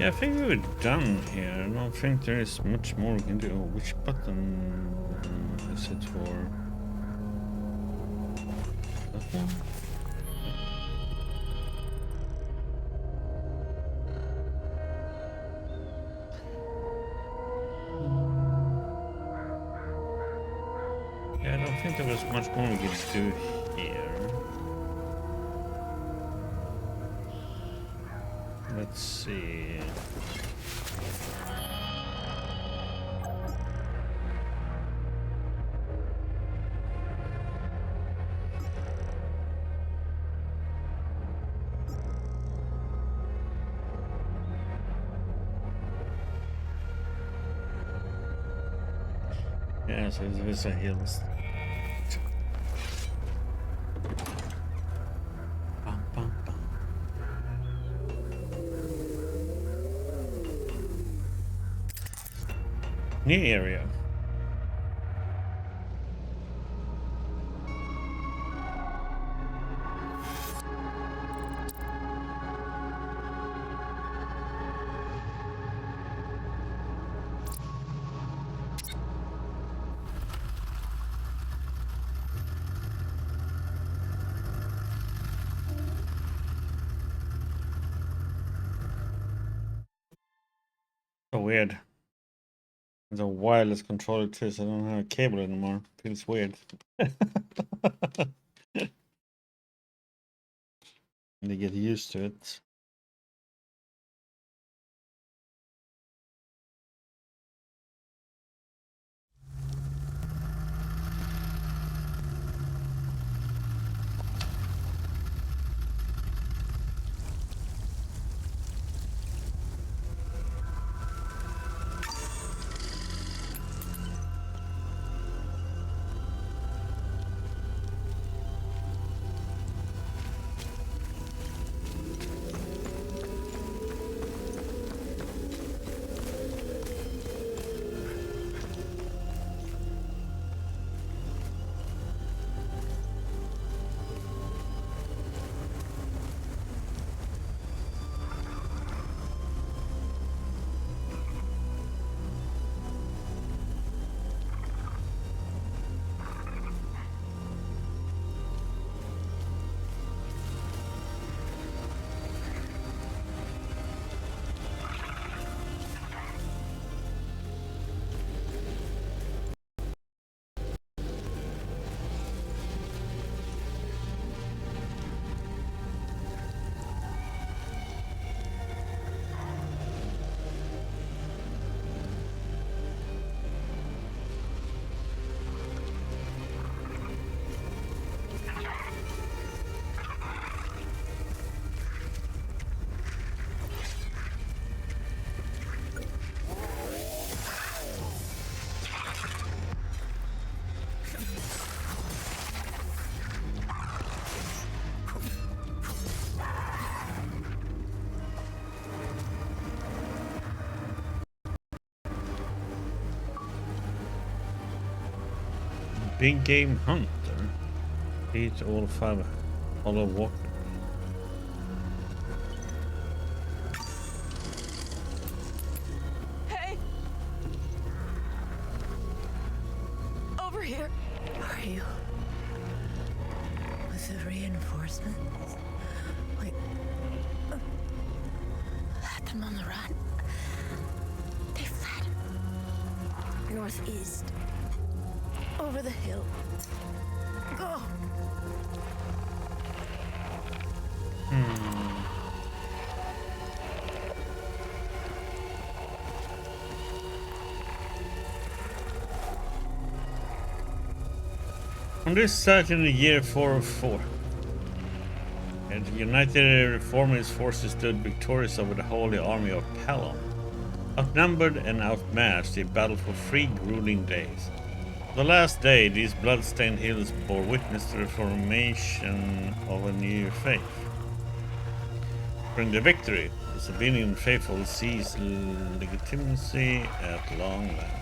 Yeah, I think we were done here. I don't think there is much more we can do. Oh, which button is it for? That one? Yeah, I don't think there was much more we could do here. Let's see. Yeah, so it's Vyssa Hills. Bum, bum, bum. New area. So weird. It's a wireless controller too, so I don't have a cable anymore. Feels weird. They get used to it. Big game hunter. Beat all 5 hollow walkers. Hey! Over here! Are you? With the reinforcements? Wait. Had them on the run. They fled. Northeast. Over the hill. Go! On this site in the year 404, and the United Reformist forces stood victorious over the Holy Army of Palom. Outnumbered and outmatched, they battled for 3 grueling days. The last day, these blood-stained hills bore witness to the formation of a new faith. During the victory, the civilian faithful seized legitimacy at long last.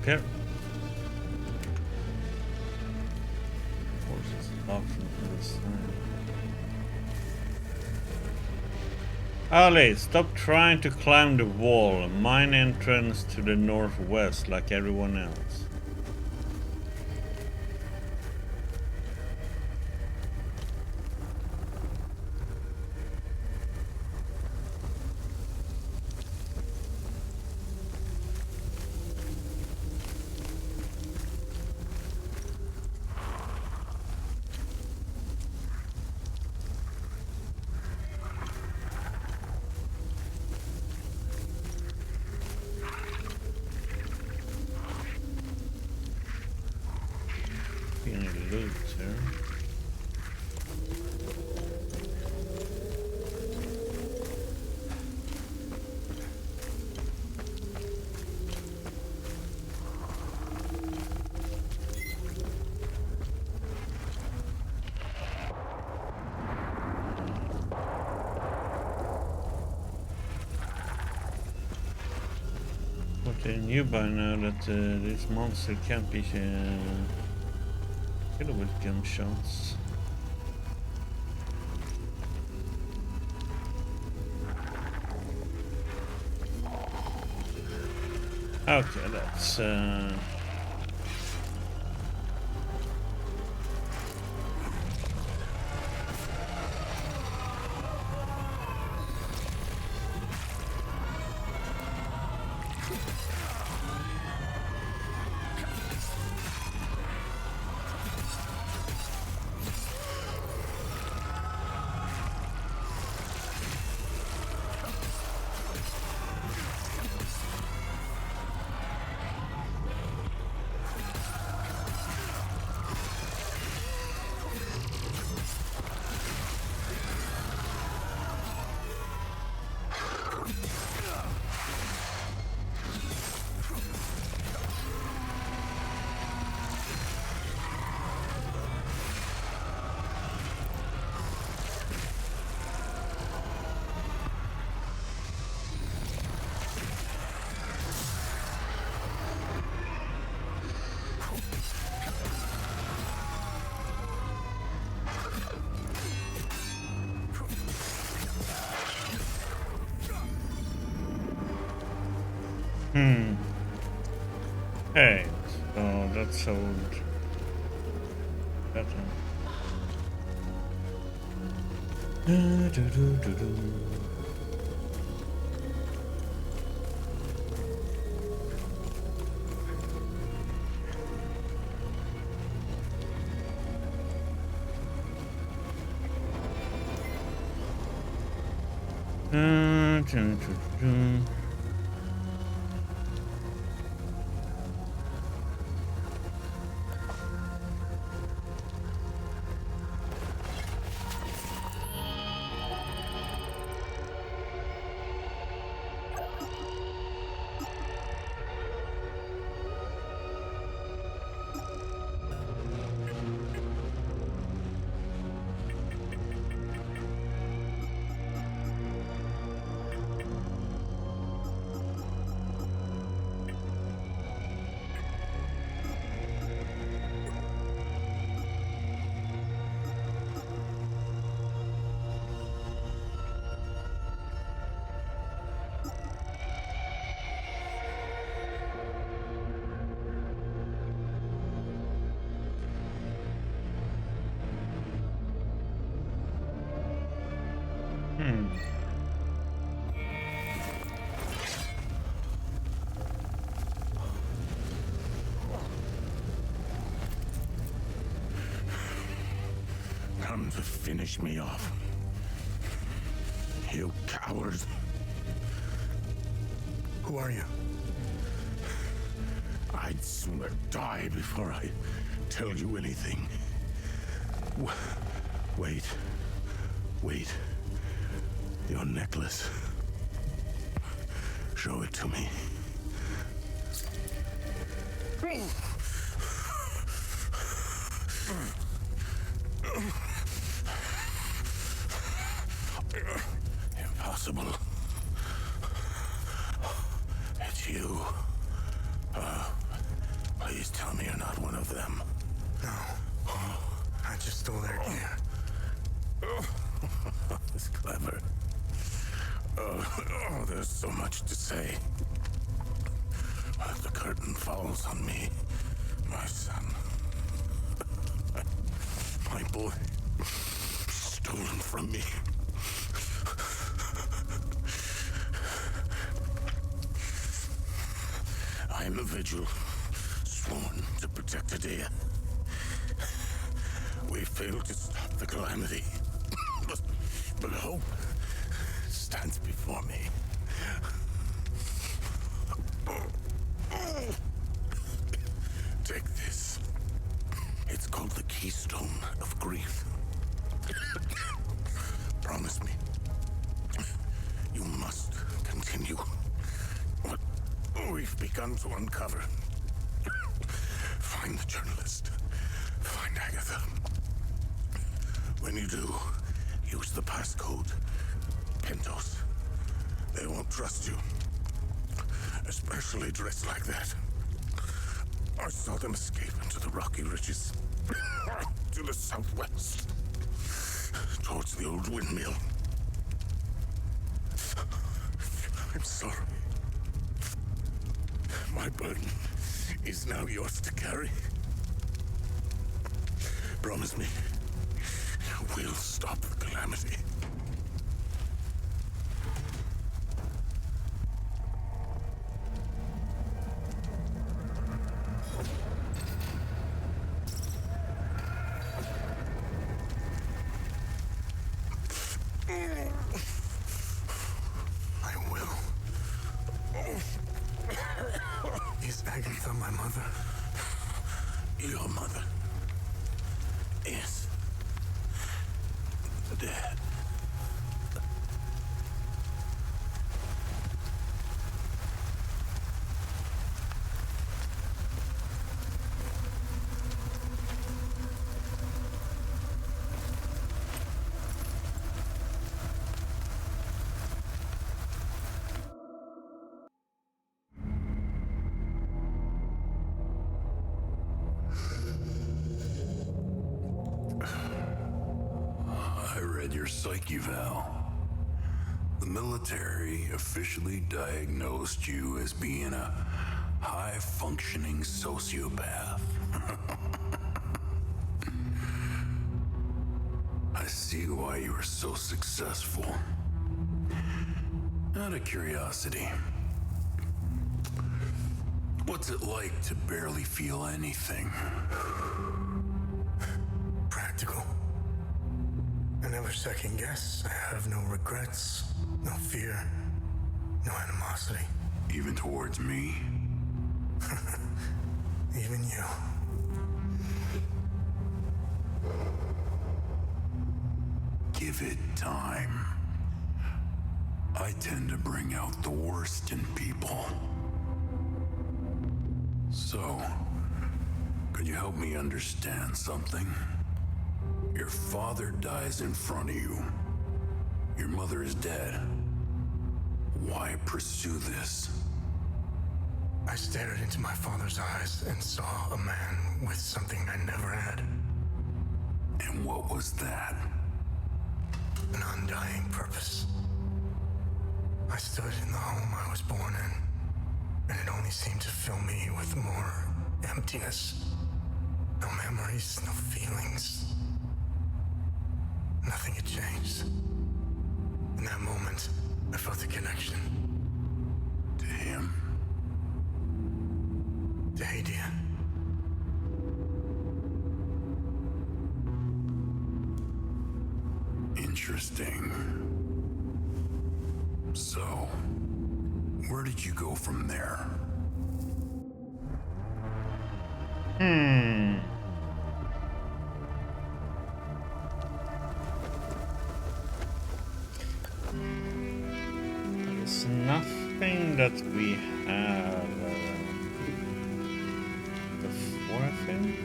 Repair. Forces option for the sign. Ali, stop trying to climb the wall. Mine entrance to the northwest like everyone else. Any loot here? But they knew by now that this monster can't be killed with gunshots. Okay, that's Hey, so that's sold better. Come to finish me off. You cowards. Who are you? I'd sooner die before I tell you anything. Wait. Wait. Your necklace. Show it to me. Impossible. It's you. Please tell me you're not one of them. No. I just stole their gear. It's clever. Oh, there's so much to say. But the curtain falls on me, my son. My boy, stolen from me. I am a vigil, sworn to protect Adia. We failed to stop the calamity, but hope stands before me. Take this. It's called the Keystone of Grief. Promise me, you must continue what we've begun to uncover. Find the journalist. Find Agatha. When you do, use the passcode. Pintos. They won't trust you. Especially dressed like that. I saw them escape into the rocky ridges. To the southwest. Towards the old windmill. I'm sorry. My burden is now yours to carry. Promise me, we'll stop the calamity. I will. Is Agatha my mother? Your mother is dead. I read your psyche val. The military officially diagnosed you as being a high-functioning sociopath. I see why you were so successful. Out of curiosity, what's it like to barely feel anything? Practical. I never second guess. I have no regrets, no fear, no animosity. Even towards me? Even you. Give it time. I tend to bring out the worst in people. So, could you help me understand something? Your father dies in front of you. Your mother is dead. Why pursue this? I stared into my father's eyes and saw a man with something I never had. And what was that? An undying purpose. I stood in the home I was born in, and it only seemed to fill me with more emptiness. No memories, no feelings. Nothing had changed. In that moment, I felt a connection. To him? To Hadia. Interesting. So, where did you go from there? There's nothing that we have before, I think.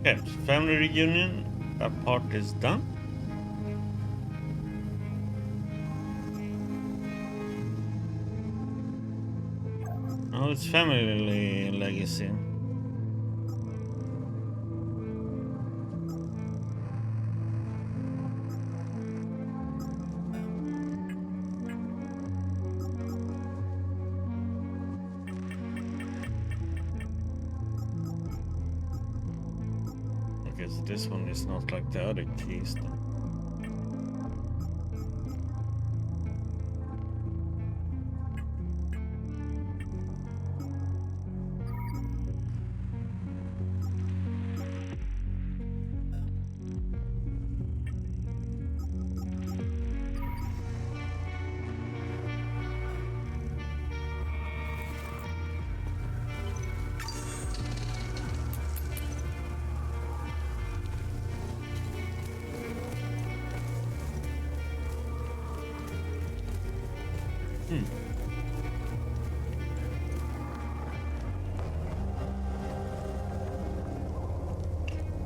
Okay, family reunion. That part is done. Oh, it's family legacy. Okay, so this one is not like the other keys then.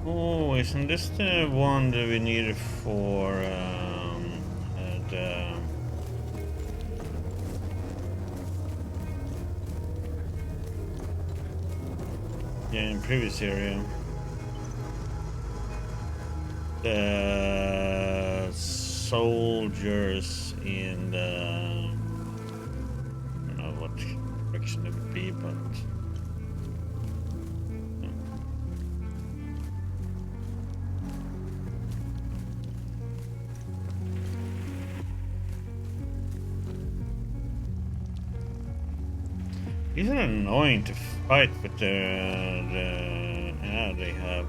Oh, isn't this the one that we needed for the in previous area? The soldiers in the I don't know what direction it would be, but these are annoying to fight with the they have.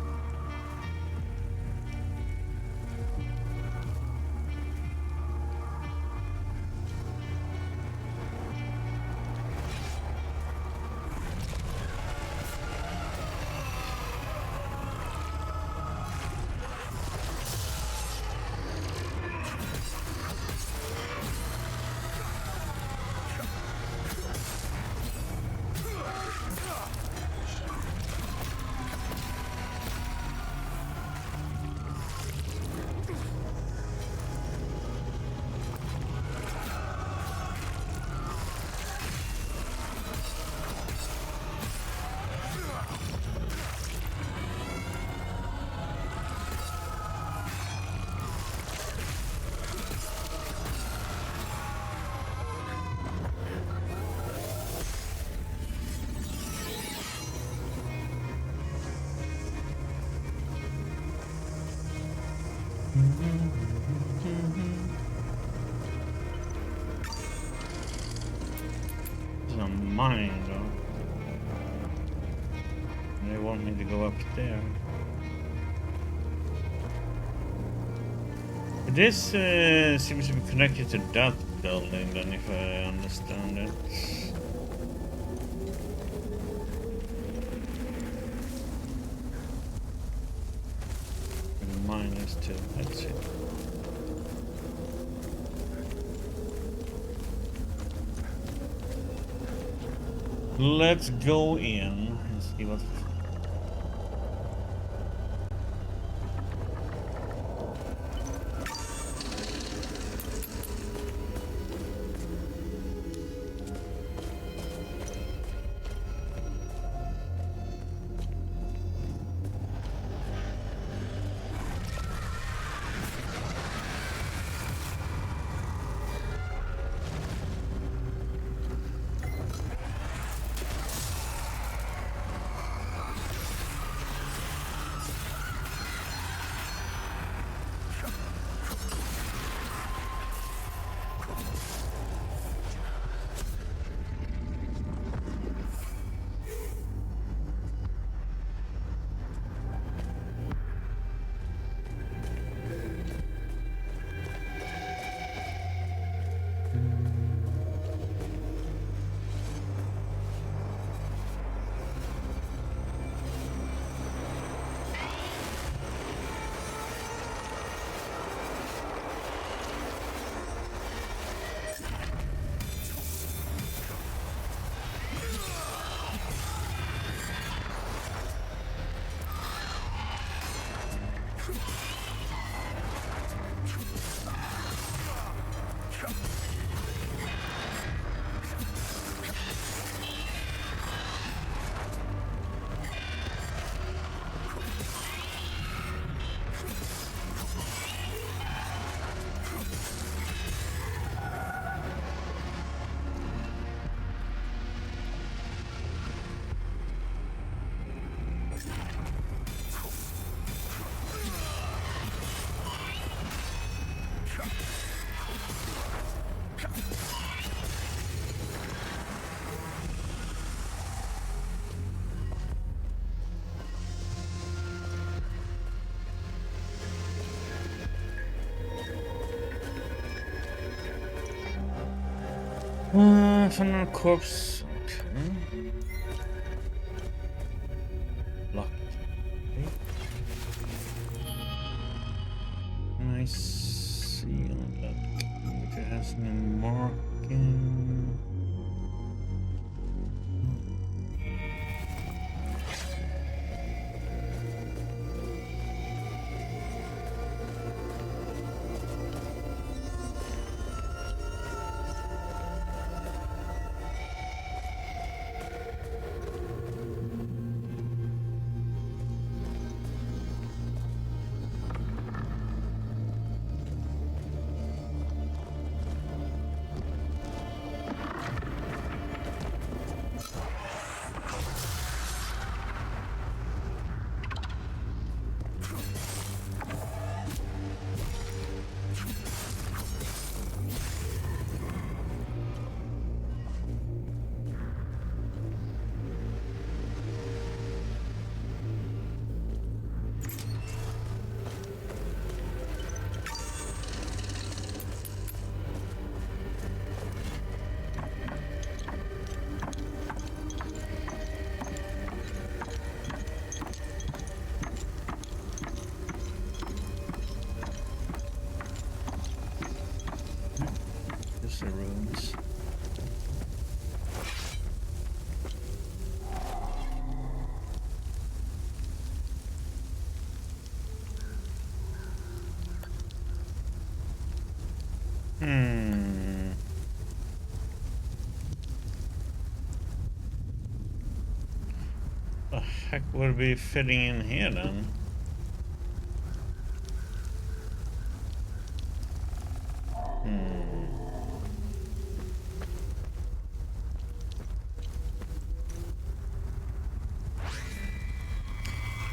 It's not mine though. They want me to go up there. This seems to be connected to that building then, if I understand it. And mine is too. Let's see. Let's go in and see what. Found a corpse. Okay. Locked. Okay. Nice. See on that. If it has any marking. The ruins. The heck would be fitting in here then?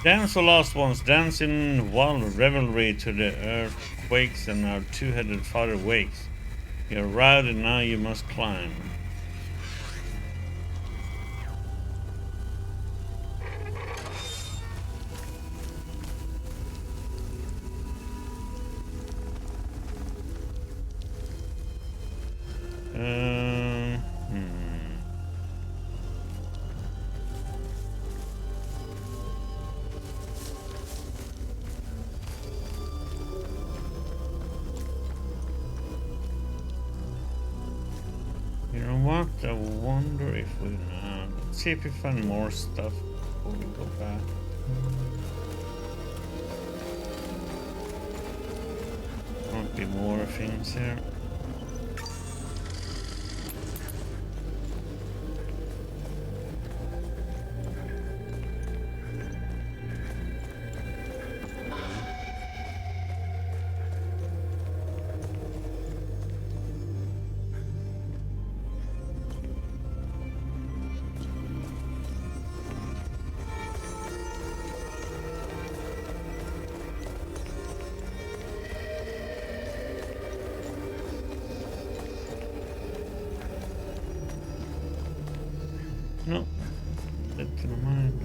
Dance the lost ones, dance in wild revelry to the earthquakes and our two-headed father wakes. You arrived and now you must climb. You know what? I wonder if we let's see if we find more stuff before we go back. Might be more things here. No, that's in mind.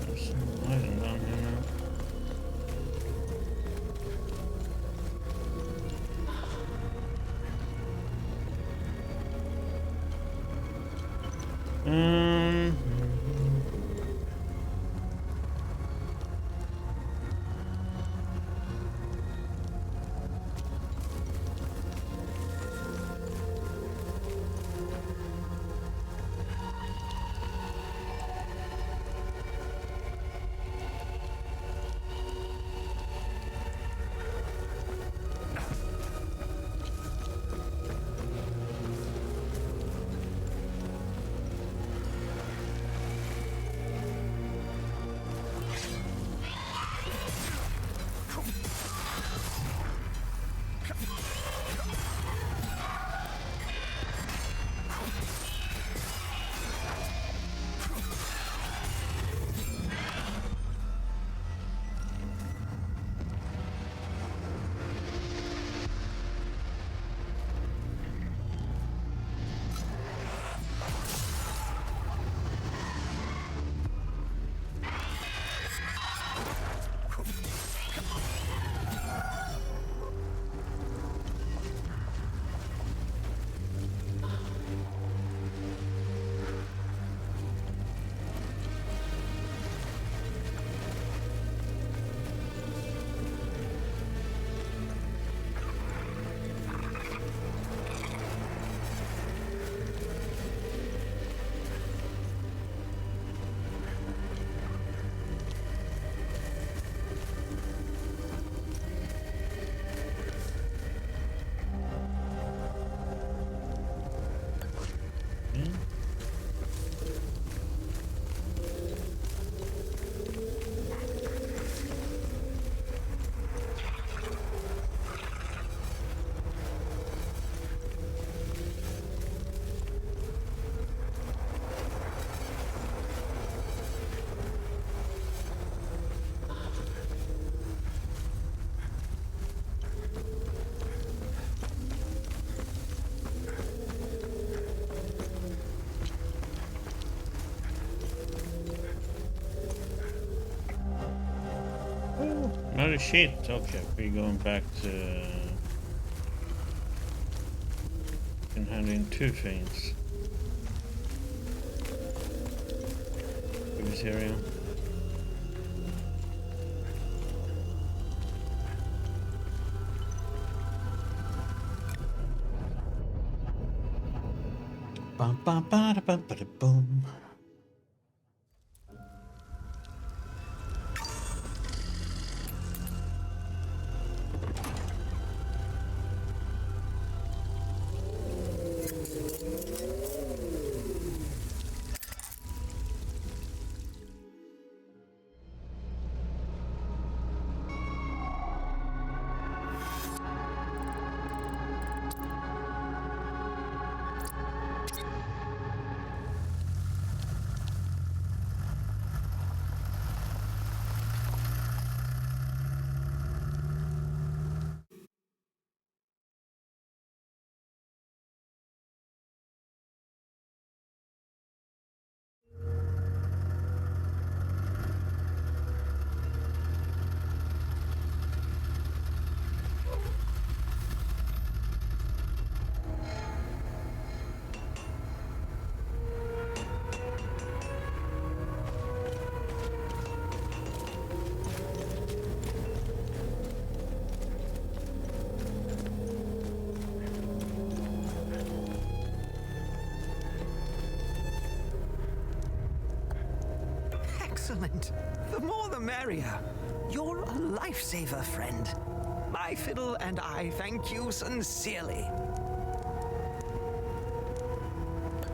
There's some item down here now. Another sheet. Okay, we're going back to. Can hand in 2 things. This area. Bum bum ba da bum ba da boom. Excellent. The more the merrier. You're a lifesaver, friend. My fiddle and I thank you sincerely.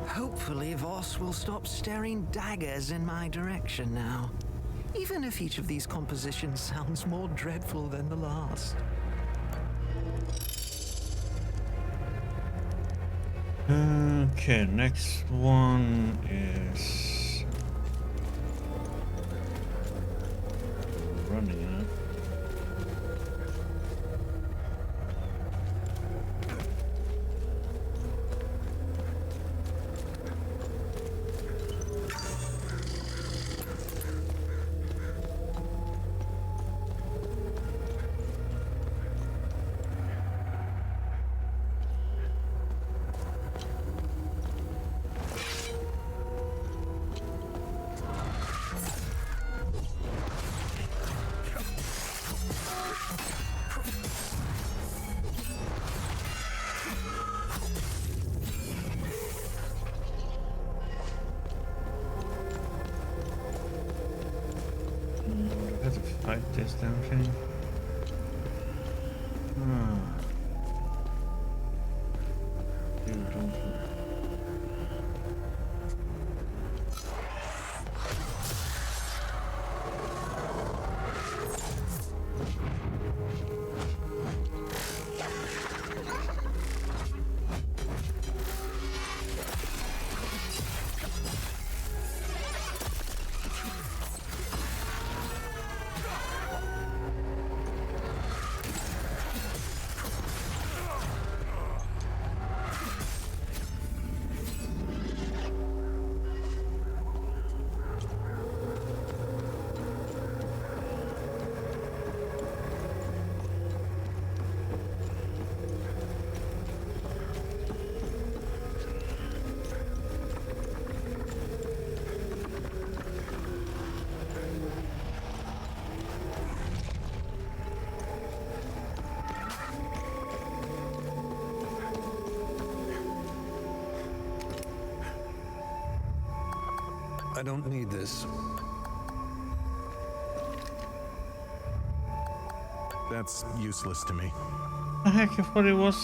Hopefully Voss will stop staring daggers in my direction now. Even if each of these compositions sounds more dreadful than the last. Okay, next one is running, huh? I have to fight this damn thing. Dude, don't. I don't need this. That's useless to me. The heck, I thought it was.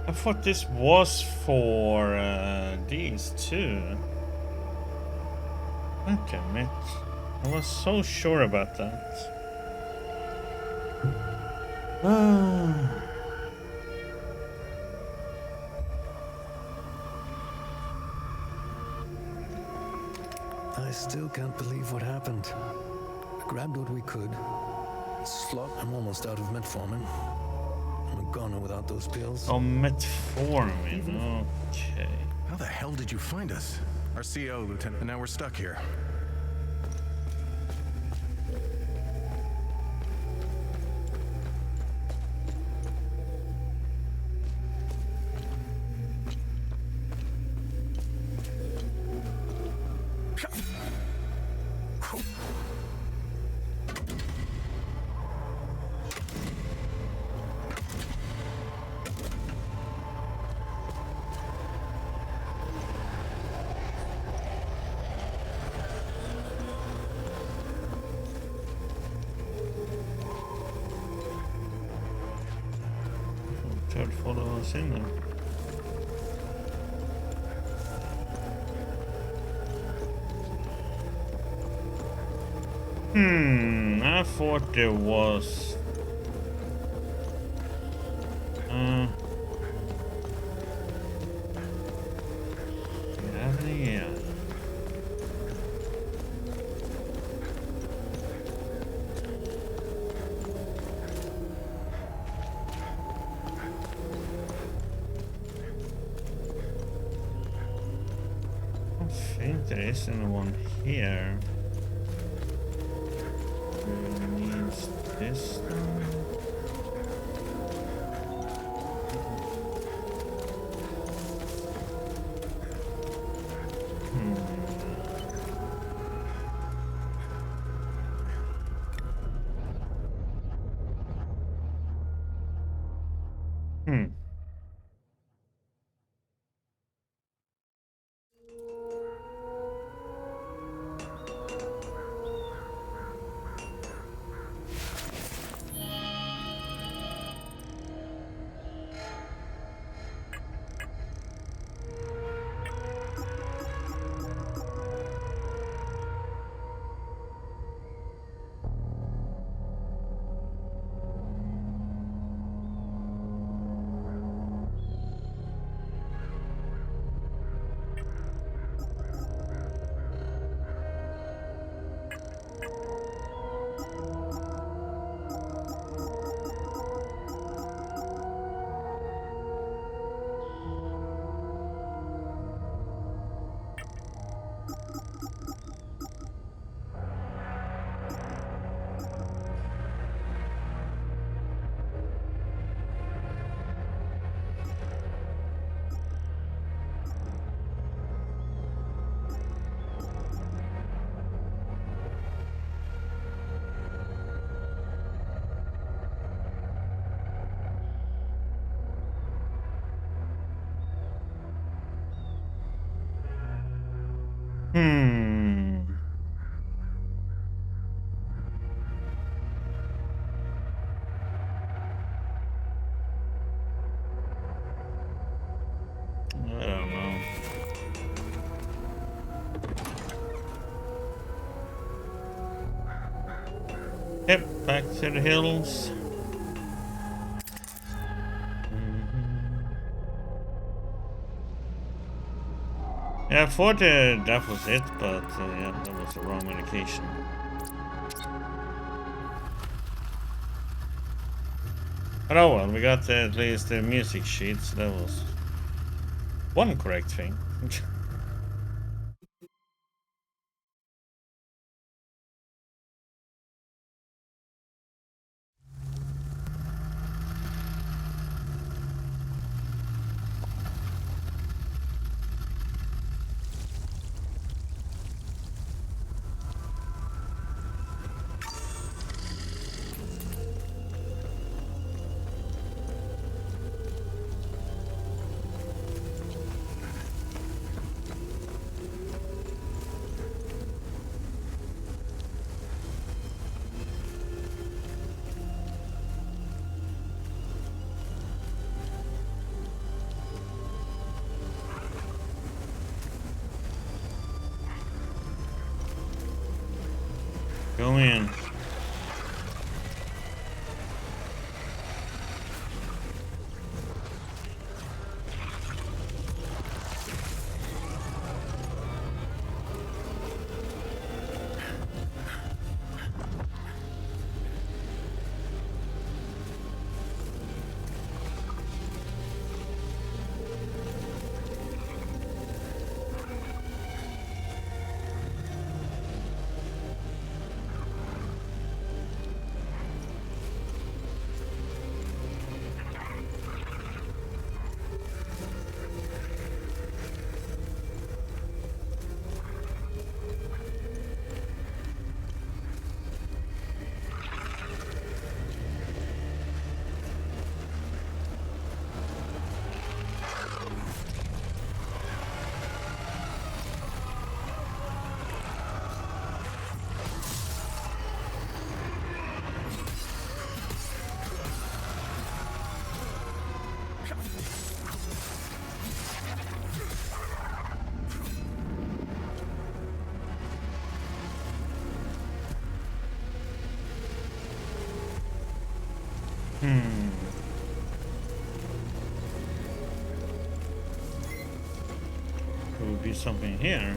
I thought this was for these two. God damn it. I was so sure about that. I still can't believe what happened. Grabbed what we could. Slot, I'm almost out of metformin. I'm a goner without those pills. Oh, metformin. Okay. How the hell did you find us? Our CO, Lieutenant, and now we're stuck here. Try to follow us in there. I thought there was. Yeah. I think there isn't one here. Needs this one. I don't know. Yep, back to the hills. Yeah, I thought that was it, but yeah, that was the wrong medication. But oh well, we got at least the music sheet, so that was one correct thing. Go in. Could be something here.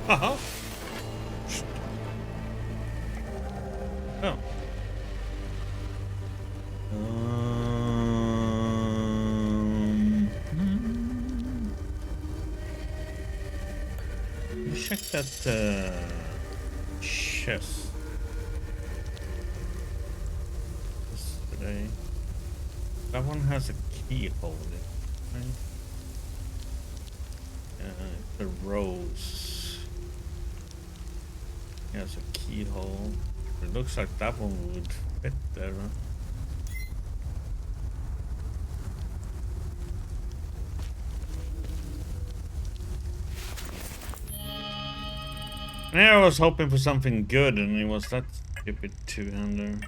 Uh-huh. Oh. Check that chest. Yesterday. That one has a keyhole in it, right? The rose. Has a keyhole. It looks like that one would fit there. Huh? Yeah, I was hoping for something good, and it was that stupid two-hander.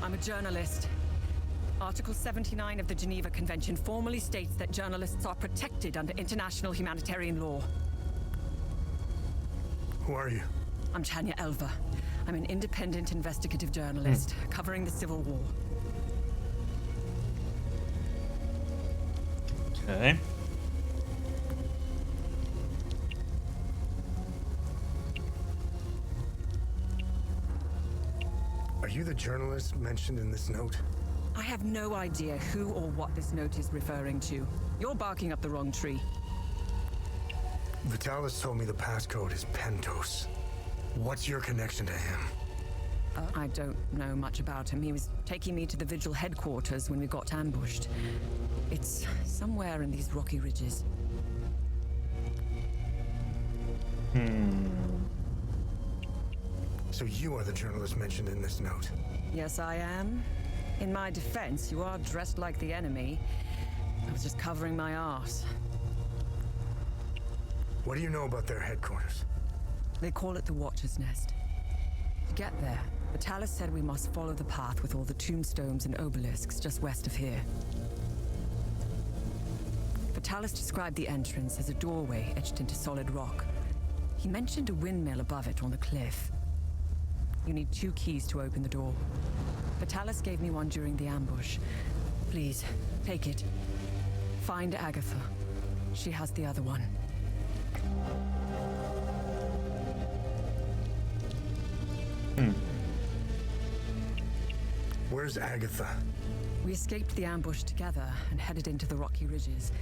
I'm a journalist. Article 79 of the Geneva Convention formally states that journalists are protected under international humanitarian law. Who are you? I'm Tanya Elva. I'm an independent investigative journalist covering the Civil War. Okay. Are you the journalist mentioned in this note? I have no idea who or what this note is referring to. You're barking up the wrong tree. Vitalis told me the passcode is Pentos. What's your connection to him? I don't know much about him. He was taking me to the Vigil headquarters when we got ambushed. It's somewhere in these rocky ridges. So you are the journalist mentioned in this note. Yes, I am. In my defense, you are dressed like the enemy. I was just covering my arse. What do you know about their headquarters? They call it the Watcher's Nest. To get there, Vitalis said we must follow the path with all the tombstones and obelisks just west of here. Vitalis described the entrance as a doorway etched into solid rock. He mentioned a windmill above it on the cliff. You need 2 keys to open the door. Vitalis gave me one during the ambush. Please, take it. Find Agatha. She has the other one. Where's Agatha? We escaped the ambush together and headed into the rocky ridges.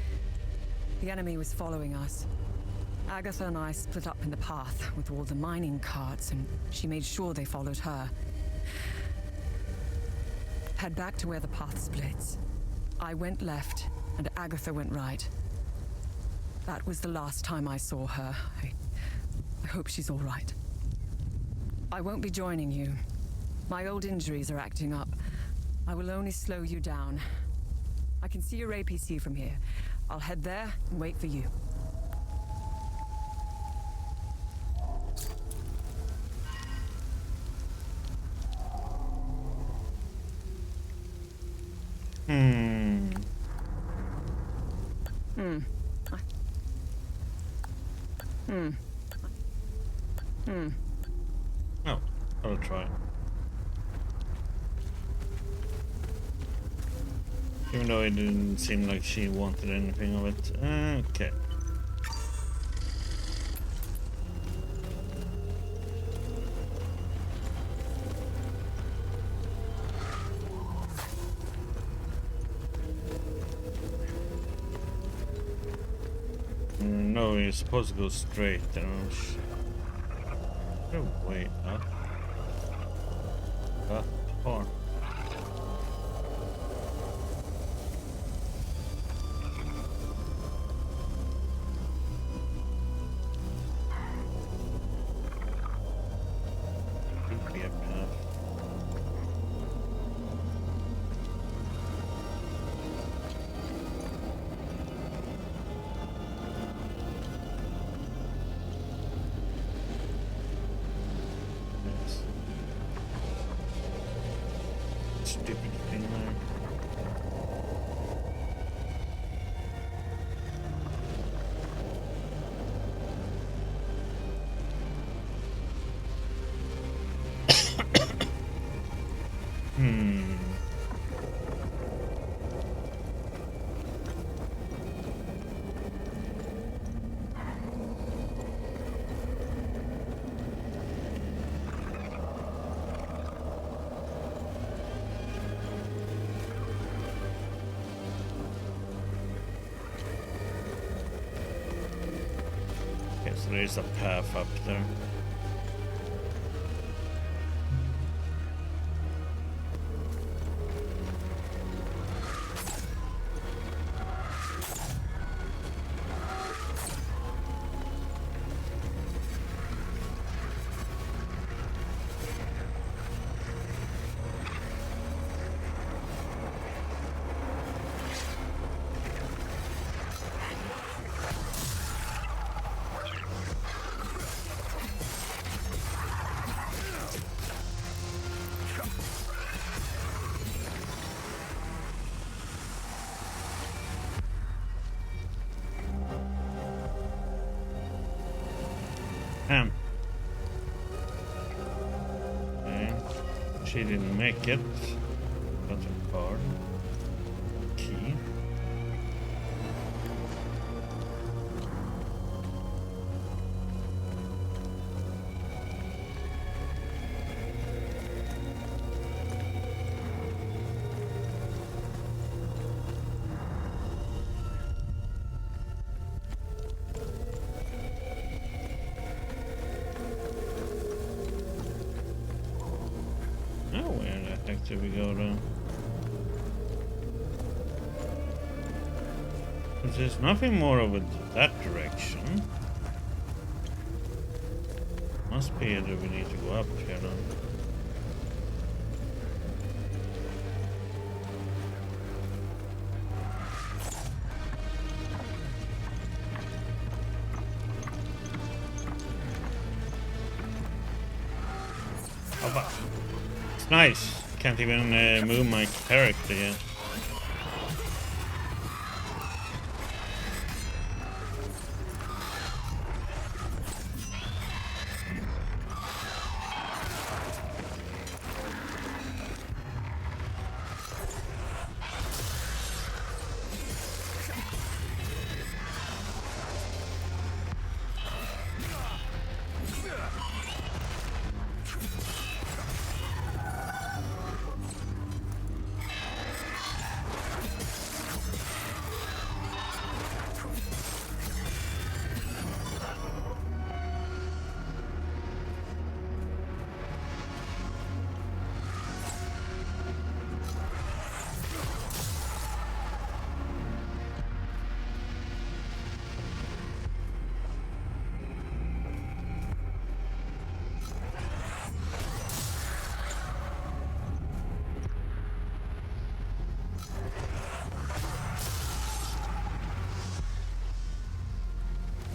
The enemy was following us. Agatha and I split up in the path with all the mining carts, and she made sure they followed her. Head back to where the path splits. I went left, and Agatha went right. That was the last time I saw her. I hope she's all right. I won't be joining you. My old injuries are acting up. I will only slow you down. I can see your APC from here. I'll head there and wait for you. Oh, I'll try. Even though it didn't seem like she wanted anything of it. Okay. No, you're supposed to go straight. No, wait, up. Far. Stupid thing there. So there's a path up there. Okay. She didn't make it. Got a card. Key. Where the heck did we go to? There's nothing more over that direction. Must be that we need to go up here then. Oh, it's nice. Can't even move my character yet.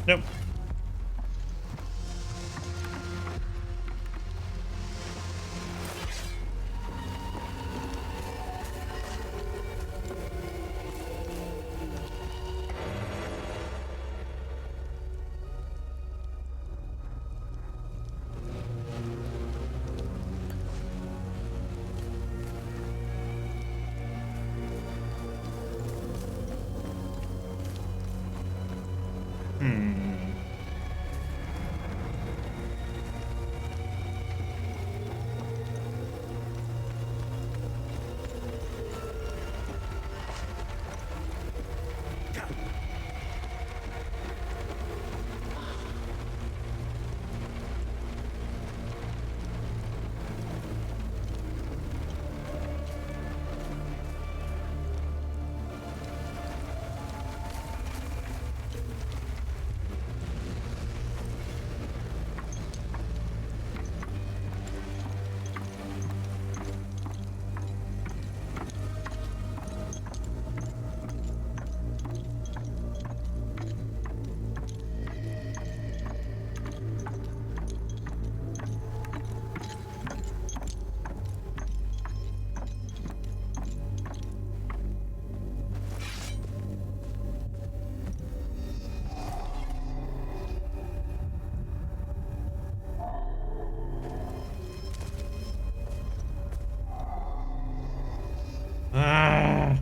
Nope. Ah.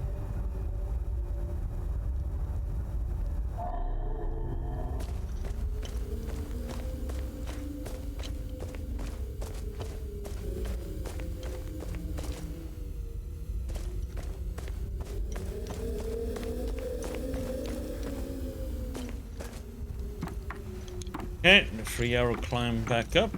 Okay, the 3-hour climb back up.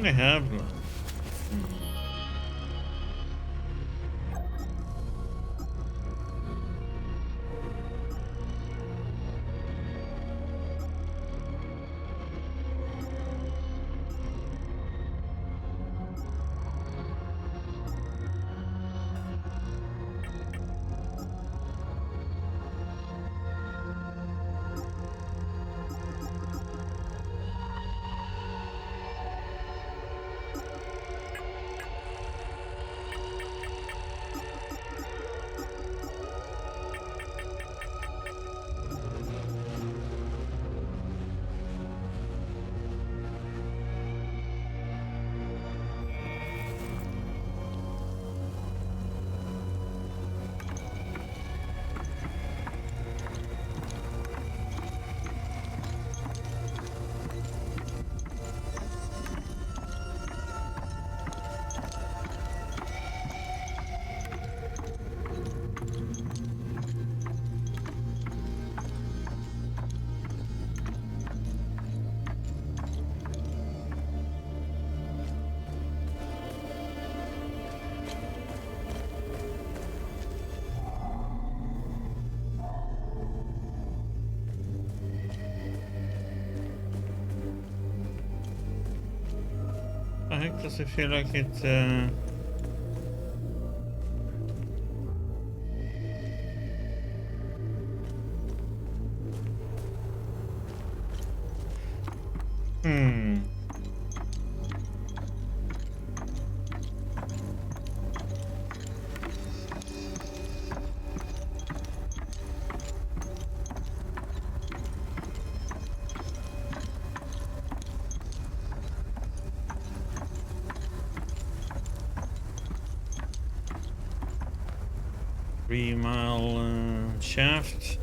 only have... Does it feel like it... Three-mile shaft.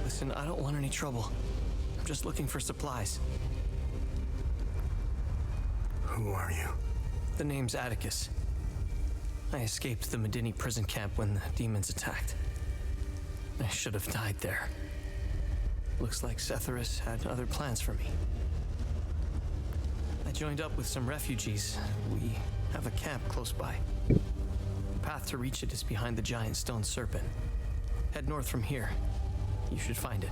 Listen, I don't want any trouble. I'm just looking for supplies. Who are you? The name's Atticus. I escaped the Medini prison camp when the demons attacked. I should have died there. Looks like Setharus had other plans for me. I joined up with some refugees. We have a camp close by. The path to reach it is behind the giant stone serpent. Head north from here. You should find it.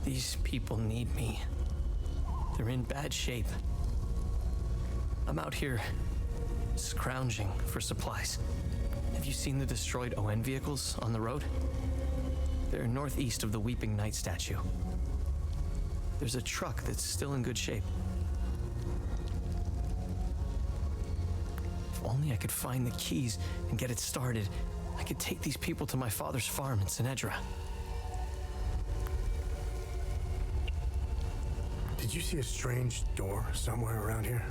These people need me. They're in bad shape. I'm out here scrounging for supplies. Have you seen the destroyed ON vehicles on the road? They're northeast of the Weeping Knight statue. There's a truck that's still in good shape. If only I could find the keys and get it started, I could take these people to my father's farm in Sinedra. Did you see a strange door somewhere around here?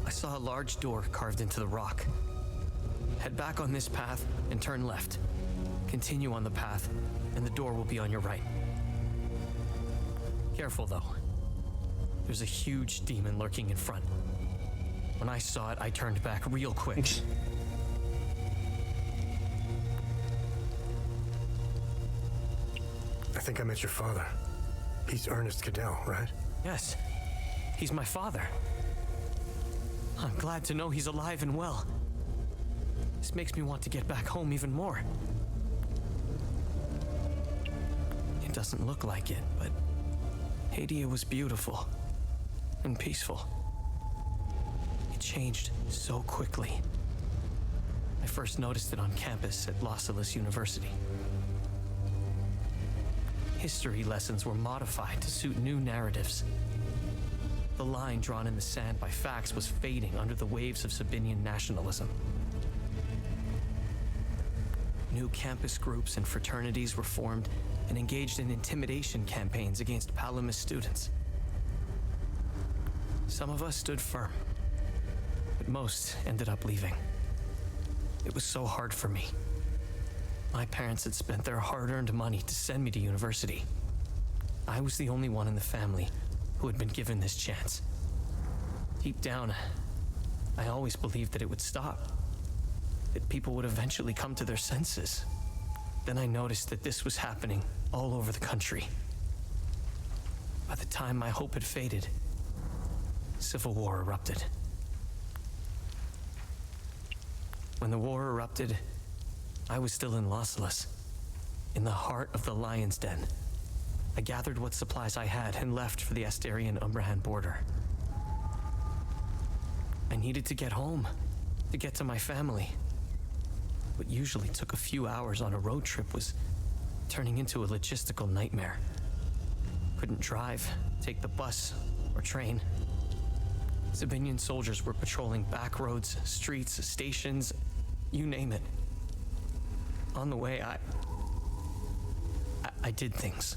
I saw a large door carved into the rock. Head back on this path and turn left. Continue on the path, and the door will be on your right. Careful, though. There's a huge demon lurking in front. When I saw it, I turned back real quick. I think I met your father. He's Ernest Cadell, right? Yes, he's my father. I'm glad to know he's alive and well. This makes me want to get back home even more. It doesn't look like it, but Hadia was beautiful and peaceful. It changed so quickly. I first noticed it on campus at Merciless University. History lessons were modified to suit new narratives. The line drawn in the sand by facts was fading under the waves of Sabinian nationalism. New campus groups and fraternities were formed and engaged in intimidation campaigns against Palamist students. Some of us stood firm, but most ended up leaving. It was so hard for me. My parents had spent their hard-earned money to send me to university. I was the only one in the family who had been given this chance. Deep down, I always believed that it would stop, that people would eventually come to their senses. Then I noticed that this was happening all over the country. By the time my hope had faded, civil war erupted. When the war erupted, I was still in Merciless, in the heart of the Lion's Den. I gathered what supplies I had and left for the Asterian-Umbrahan border. I needed to get home, to get to my family. What usually took a few hours on a road trip was turning into a logistical nightmare. Couldn't drive, take the bus, or train. Sabinian soldiers were patrolling back roads, streets, stations, you name it. On the way, I did things.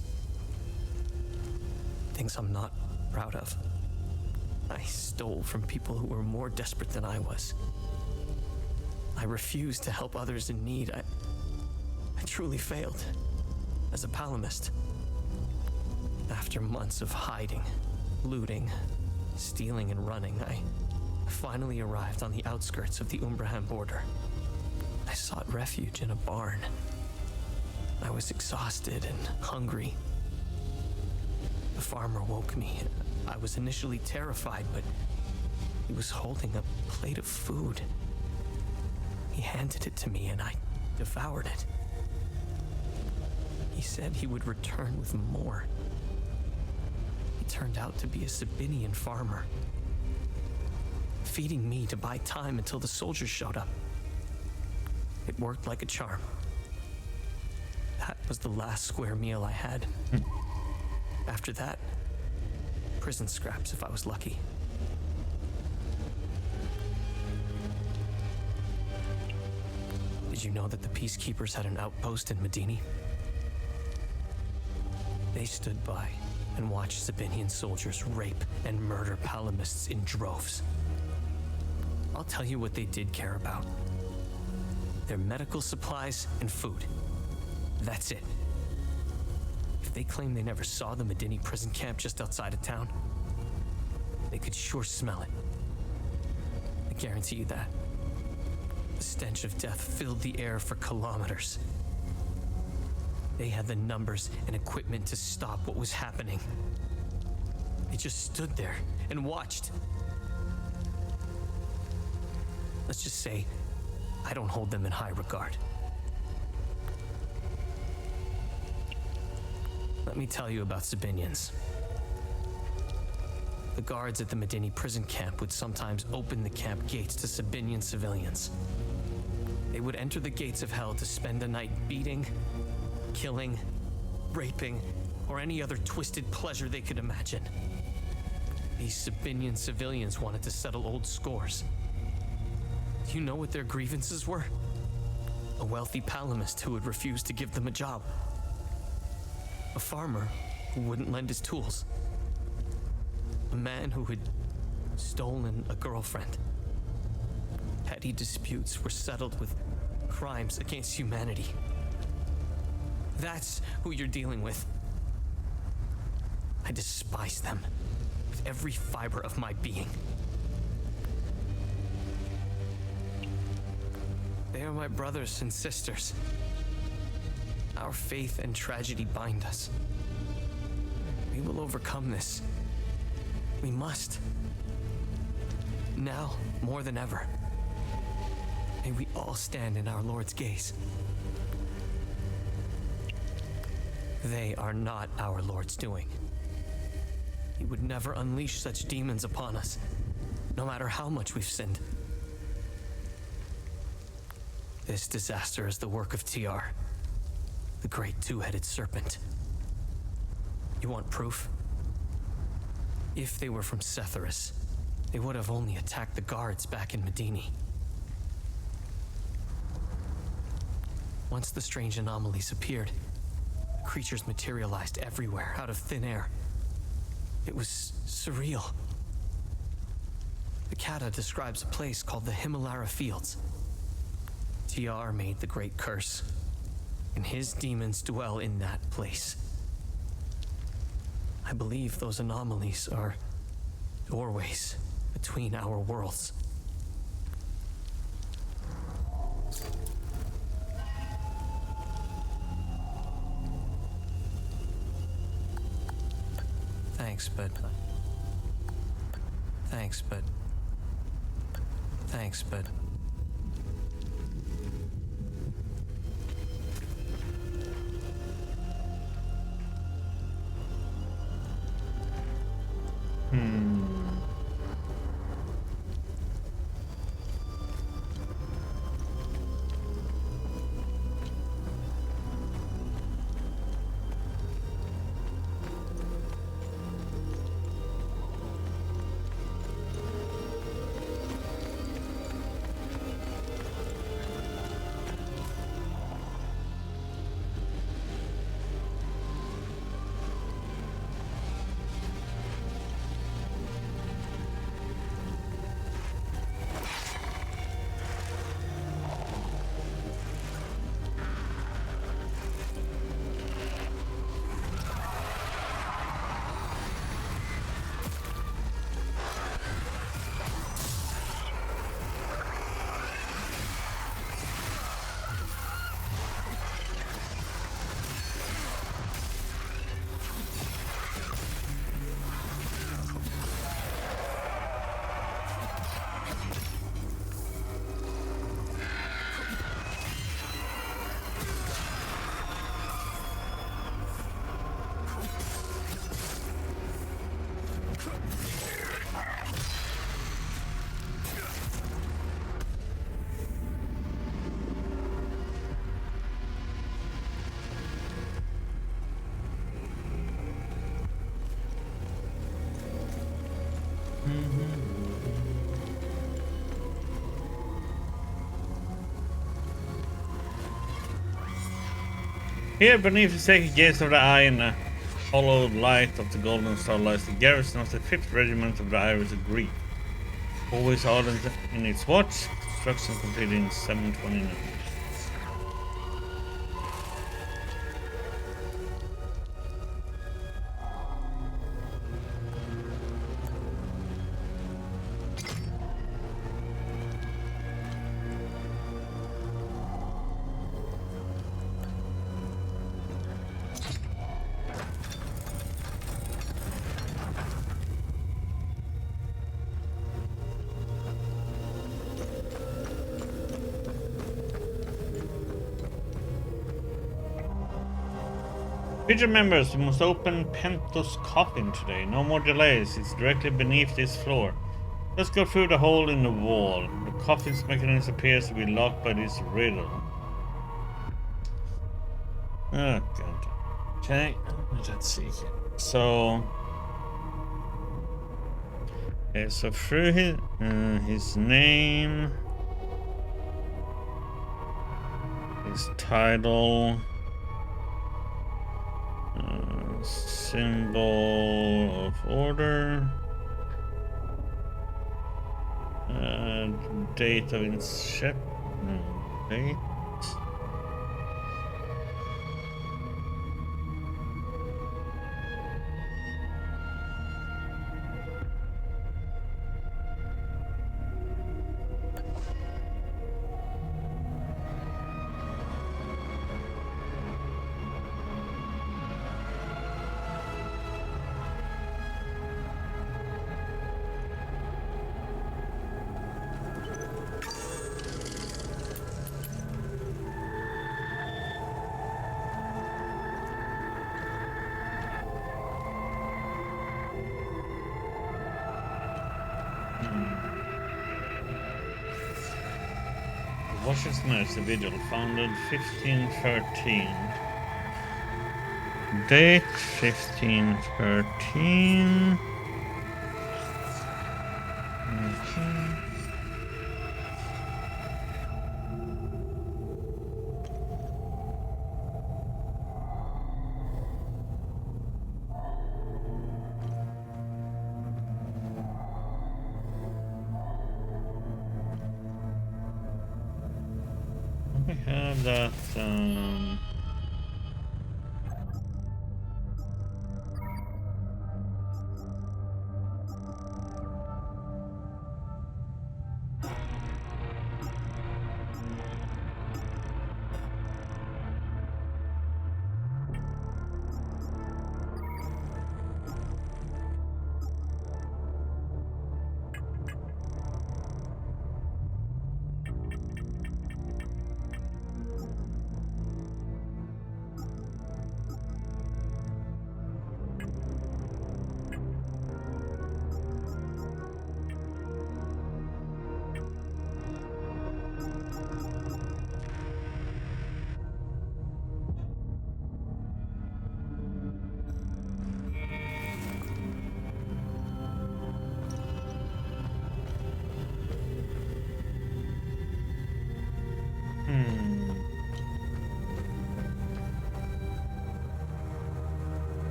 Things I'm not proud of. I stole from people who were more desperate than I was. I refused to help others in need. I truly failed as a Palamist. After months of hiding, looting, stealing, and running, I finally arrived on the outskirts of the Umbrahan border. I sought refuge in a barn. I was exhausted and hungry. The farmer woke me. I was initially terrified, but he was holding a plate of food. He handed it to me and I devoured it. He said he would return with more. He turned out to be a Sabinian farmer, feeding me to buy time until the soldiers showed up. It worked like a charm. That was the last square meal I had. After that, prison scraps if I was lucky. Did you know that the peacekeepers had an outpost in Medini? They stood by and watched Sabinian soldiers rape and murder Palamists in droves. I'll tell you what they did care about. Their medical supplies and food. That's it. If they claim they never saw the Medini prison camp just outside of town, they could sure smell it. I guarantee you that. The stench of death filled the air for kilometers. They had the numbers and equipment to stop what was happening. They just stood there and watched. Let's just say, I don't hold them in high regard. Let me tell you about Sabinians. The guards at the Medini prison camp would sometimes open the camp gates to Sabinian civilians. They would enter the gates of hell to spend a night beating, killing, raping, or any other twisted pleasure they could imagine. These Sabinian civilians wanted to settle old scores. Do you know what their grievances were? A wealthy Palamist who would refuse to give them a job. A farmer who wouldn't lend his tools. A man who had stolen a girlfriend. Petty disputes were settled with crimes against humanity. That's who you're dealing with. I despise them with every fiber of my being. They are my brothers and sisters. Our faith and tragedy bind us. We will overcome this. We must. Now, more than ever. May we all stand in our Lord's gaze. They are not our Lord's doing. He would never unleash such demons upon us, no matter how much we've sinned. This disaster is the work of TR, the great two-headed serpent. You want proof? If they were from Setharus, they would have only attacked the guards back in Medini. Once the strange anomalies appeared, creatures materialized everywhere out of thin air. It was surreal. The Kata describes a place called the Himalara Fields. TR made the great curse, and his demons dwell in that place. I believe those anomalies are doorways between our worlds. Thanks, but... Here beneath the sacred gates of the eye in the hollow light of the golden star lies the garrison of the 5th Regiment of the Iris of Greek. Always ardent in its watch, construction completed in 729. Future members, we must open Pento's coffin today. No more delays. It's directly beneath this floor. Let's go through the hole in the wall. The coffin's mechanism appears to be locked by this riddle. Oh god. Okay, let's see. So through his name, his title, symbol of order, date of inception, date. Washington Vigil, founded 1513. Date 1513. We have that.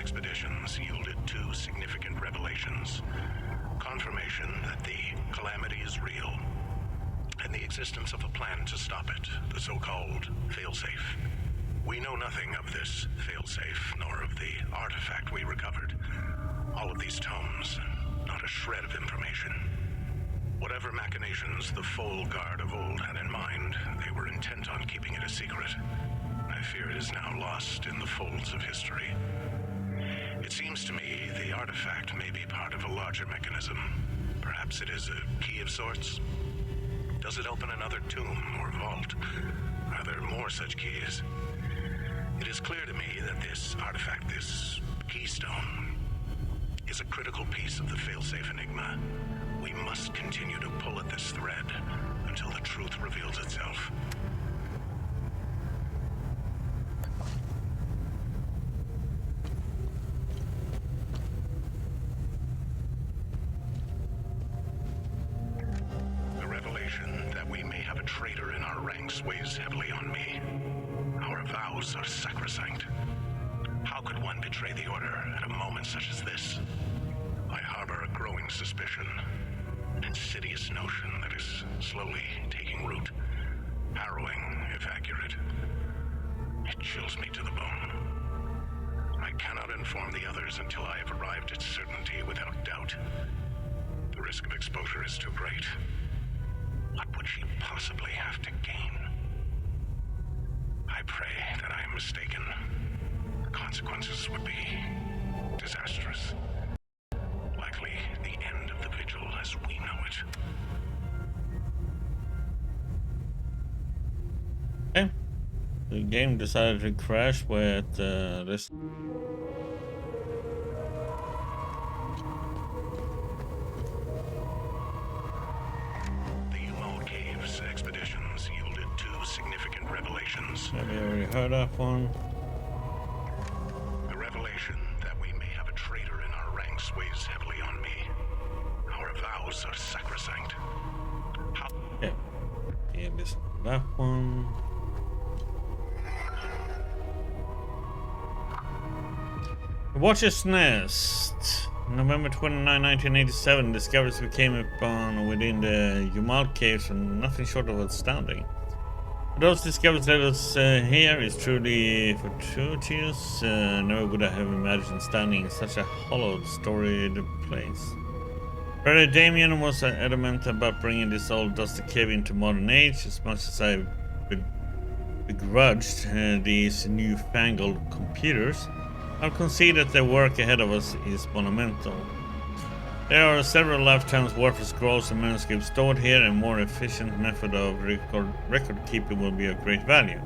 Expeditions yielded two significant revelations. Confirmation that the calamity is real, and the existence of a plan to stop it, the so-called failsafe. We know nothing of this failsafe, nor of the artifact we recovered. All of these tomes, not a shred of information. Whatever machinations the Foal Guard of old had in mind, they were intent on keeping it a secret. I fear it is now lost in the folds of history. It seems to me the artifact may be part of a larger mechanism. Perhaps it is a key of sorts? Does it open another tomb or vault? Are there more such keys? It is clear to me that this artifact, this keystone, is a critical piece of the failsafe enigma. We must continue to pull at this thread until the truth reveals itself. Weighs heavily on me. Our vows are sacrosanct. How could one betray the Order at a moment such as this? I harbor a growing suspicion, an insidious notion that is slowly taking root. Harrowing, if accurate. It chills me to the bone. I cannot inform the others until I have arrived at certainty without doubt. The risk of exposure is too great. What would she possibly have to gain? I pray that I am mistaken. The consequences would be disastrous. Likely the end of the Vigil as we know it. Okay. The game decided to crash with this. Expeditions yielded two significant revelations. Maybe I already heard that one. The revelation that we may have a traitor in our ranks weighs heavily on me. Our vows are sacrosanct. Yeah. Yeah, this that one. Watcher's Nest. November 29, 1987, discoveries we came upon within the Umal caves and nothing short of astounding. Those discovered letters here is truly fortuitous. Never would I have imagined standing in such a hollowed, storied place. Brother Damien was adamant about bringing this old dusty cave into modern age, as much as I begrudged these newfangled computers. I'll concede that the work ahead of us is monumental. There are several lifetimes worth of scrolls and manuscripts stored here, and a more efficient method of record keeping will be of great value.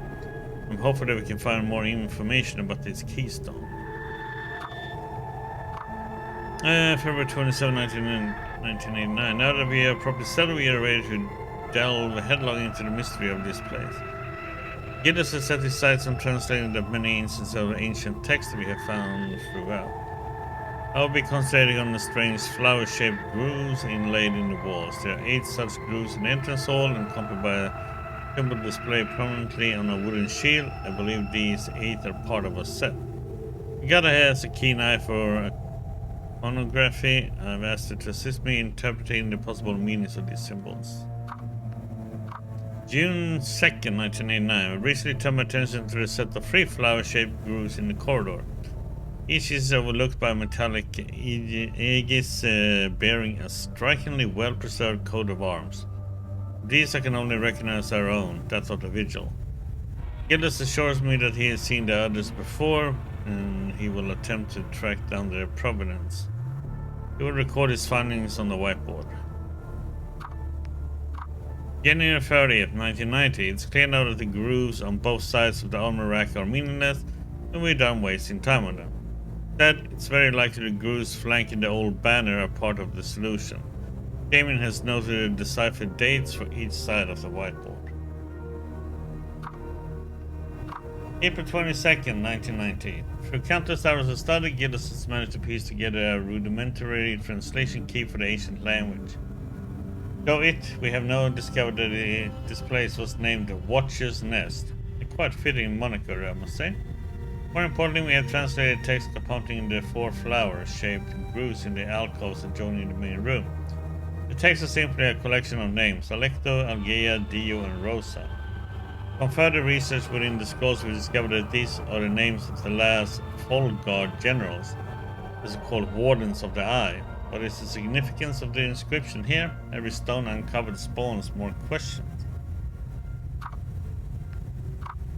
I'm hopeful that we can find more information about this keystone. February 27, 1989. Now that we have properly settled, we are ready to delve headlong into the mystery of this place. Gildas has set his sights on translating the many instances of ancient texts we have found throughout. I will be concentrating on the strange flower-shaped grooves inlaid in the walls. There are 8 such grooves in the entrance hall, and accompanied by a symbol displayed prominently on a wooden shield. I believe these 8 are part of a set. Gada has a keen eye for iconography. I've asked her to assist me in interpreting the possible meanings of these symbols. June 2nd, 1989. I recently turned my attention to the set of 3 flower-shaped grooves in the corridor. Each is overlooked by a metallic aegis bearing a strikingly well-preserved coat of arms. These I can only recognize our own, that of the Vigil. Gildas assures me that he has seen the others before, and he will attempt to track down their provenance. He will record his findings on the whiteboard. January 30th, 1990. It's clear now that the grooves on both sides of the armor rack are meaningless, and we're done wasting time on them. Instead, it's very likely the grooves flanking the old banner are part of the solution. Damien has noted deciphered dates for each side of the whiteboard. April 22nd, 1990. Through countless hours of study, Gildas has managed to piece together a rudimentary translation key for the ancient language. Though we have now discovered that this place was named the Watcher's Nest. A quite fitting moniker, I must say. More importantly, we have translated text accompanying the 4 flower-shaped grooves in the alcoves adjoining the main room. The text is simply a collection of names: Alecto, Algea, Dio, and Rosa. From further research within the scrolls, we discovered that these are the names of the last Folguard generals, as called Wardens of the Eye. What is the significance of the inscription here? Every stone uncovered spawns more questions.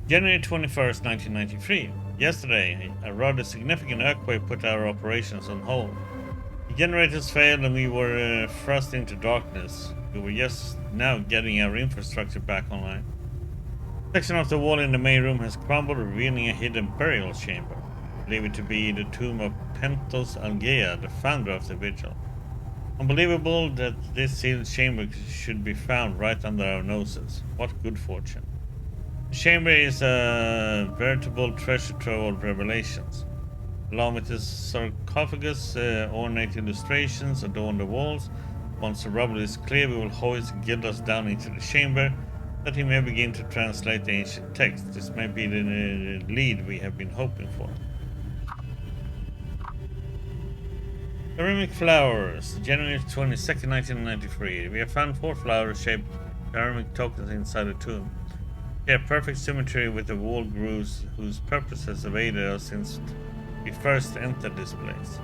January 21st, 1993. Yesterday, a rather significant earthquake put our operations on hold. The generators failed and we were thrust into darkness. We were just now getting our infrastructure back online. A section of the wall in the main room has crumbled, revealing a hidden burial chamber. I believe it to be the tomb of Pentos Algea, the founder of the Vigil. Unbelievable that this sealed chamber should be found right under our noses. What good fortune. The chamber is a veritable treasure trove of revelations. Along with the sarcophagus, ornate illustrations adorn the walls. Once the rubble is clear, we will hoist Gildas down into the chamber, that he may begin to translate the ancient text. This may be the lead we have been hoping for. Ceramic flowers, January 22nd, 1993. We have found 4 flower-shaped ceramic tokens inside the tomb. They have perfect symmetry with the wall grooves whose purpose has evaded us since we first entered this place.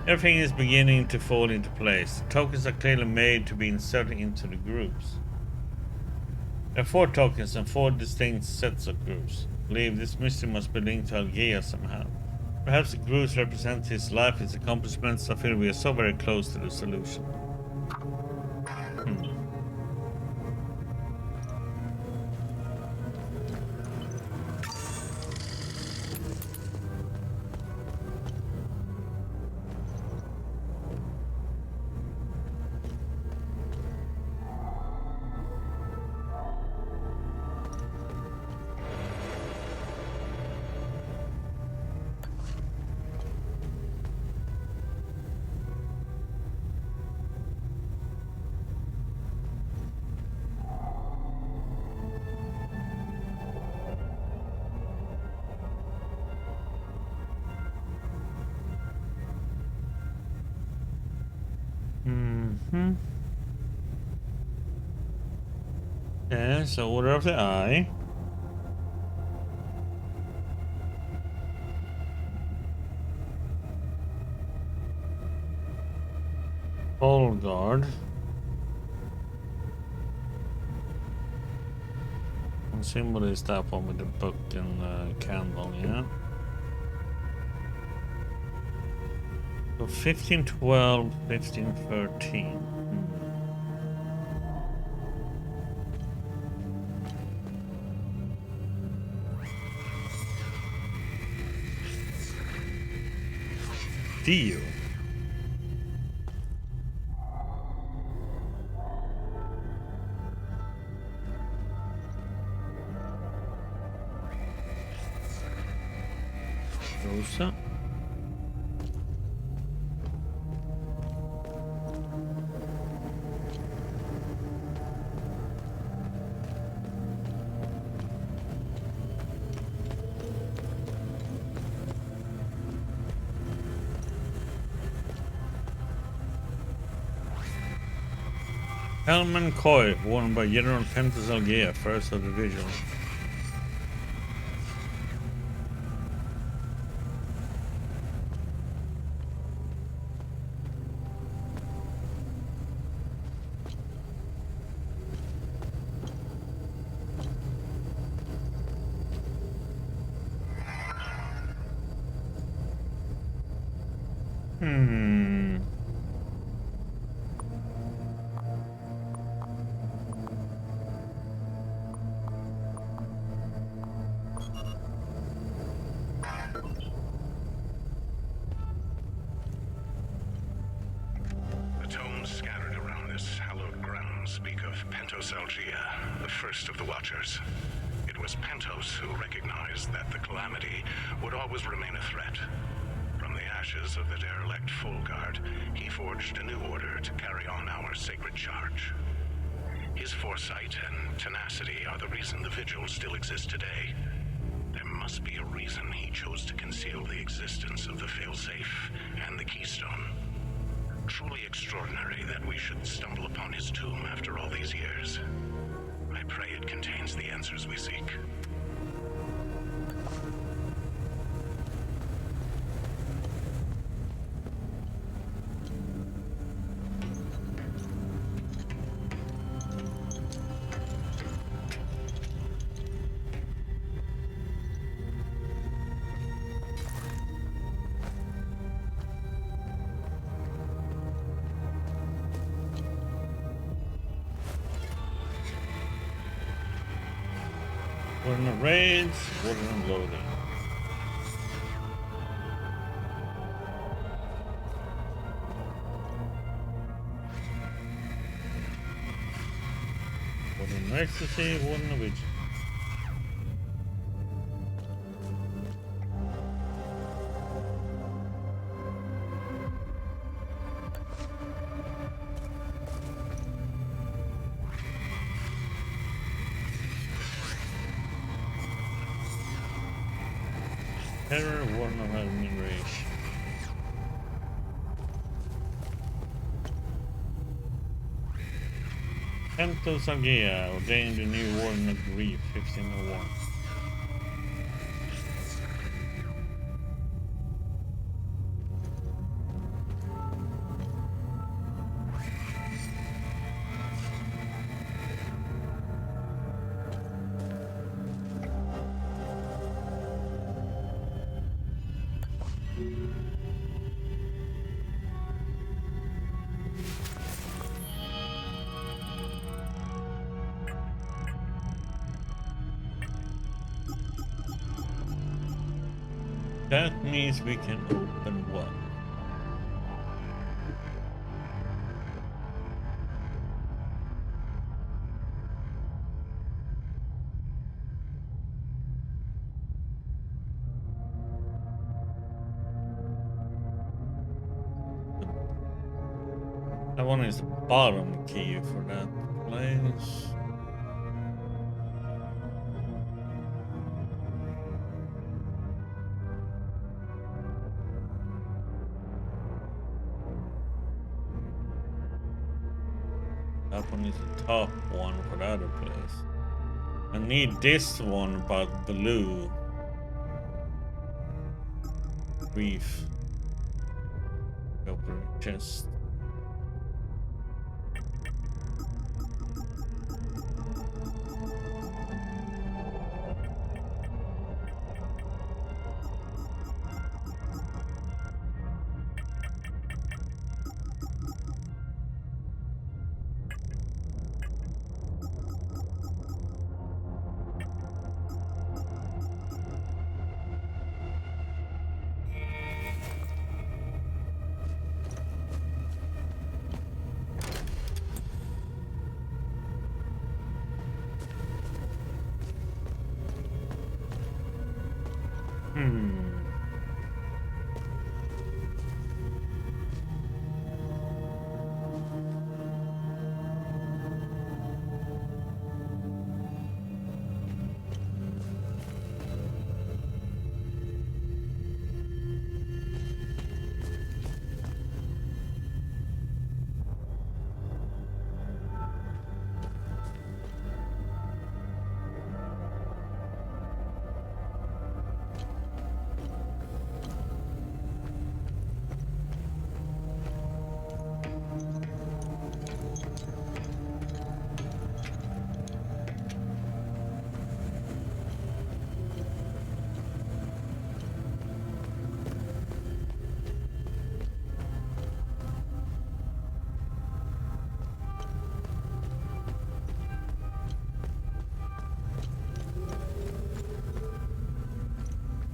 Everything is beginning to fall into place. The tokens are clearly made to be inserted into the grooves. There are 4 tokens and 4 distinct sets of grooves. I believe this mystery must be linked to Algea somehow. Perhaps the grooves represent his life, his accomplishments. I feel we are so very close to the solution. Yeah, so Order of the Eye. Old Guard. What symbol is that one with the book and candle, yeah? So 1512, 1513. Deal. Rosa. Helman Coy, worn by General Pentas Algea, 1st of Division. The tomes scattered around this hallowed ground speak of Pentos Algea, the first of the Watchers. It was Pentos who recognized that the Calamity would always remain a threat. From the ashes of the derelict Full Guard, he forged a new order to carry on our sacred charge. His foresight and tenacity are the reason the Vigil still exists today. There must be a reason he chose to conceal the existence of the failsafe and the keystone. Truly extraordinary that we should stumble upon his tomb after all these years. I pray it contains the answers we seek. Warden of Raids, Warden of Loathing. Warden of Ecstasy, Warden of Vigil. Terror, Warden of Admiration. Pentos Algea, ordained the new Warden of Grief, 1501. That means we can open what? That one is the bottom key for that place. That one is the top one for the other place. I need this one, but blue. Reef. Open chest.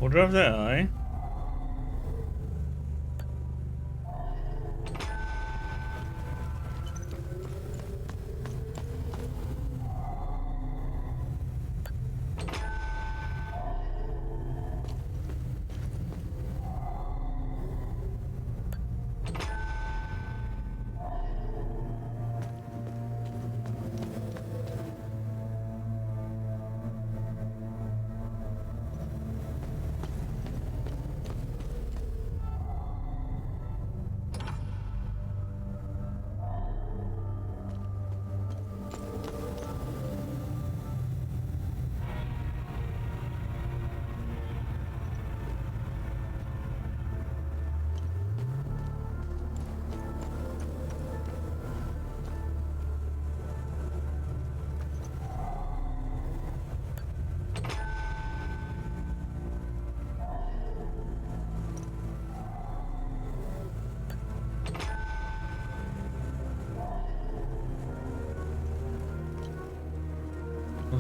Order of the Eye.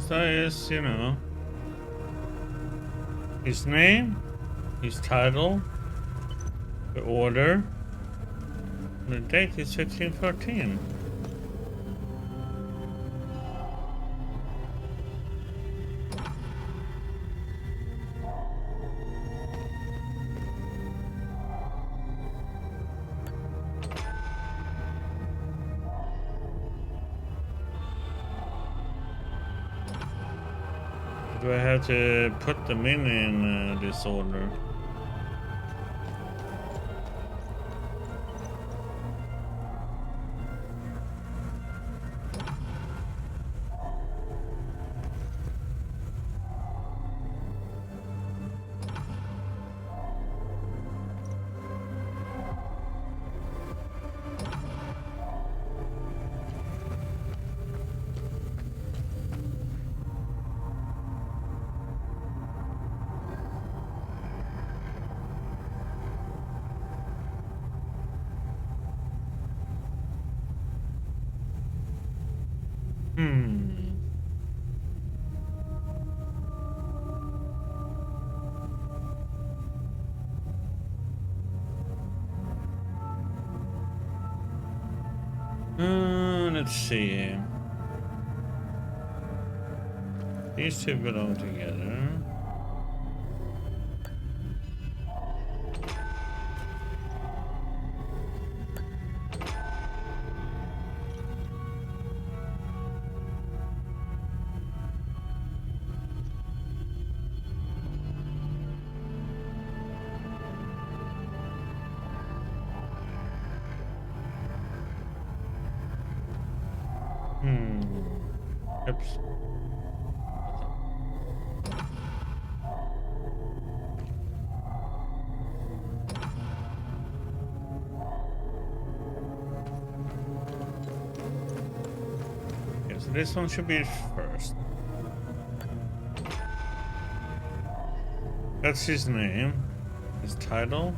That is, you know, his name, his title, the order, and the date is 1514. Do I have to put them in this order? Let's see. These two belong together. Oops. Yes, this one should be first. That's his name. His title.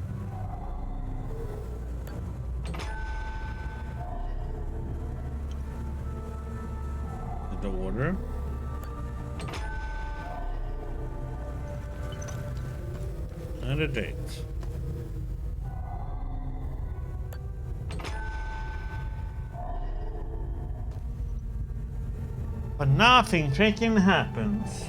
The order. And a date. But nothing freaking happens.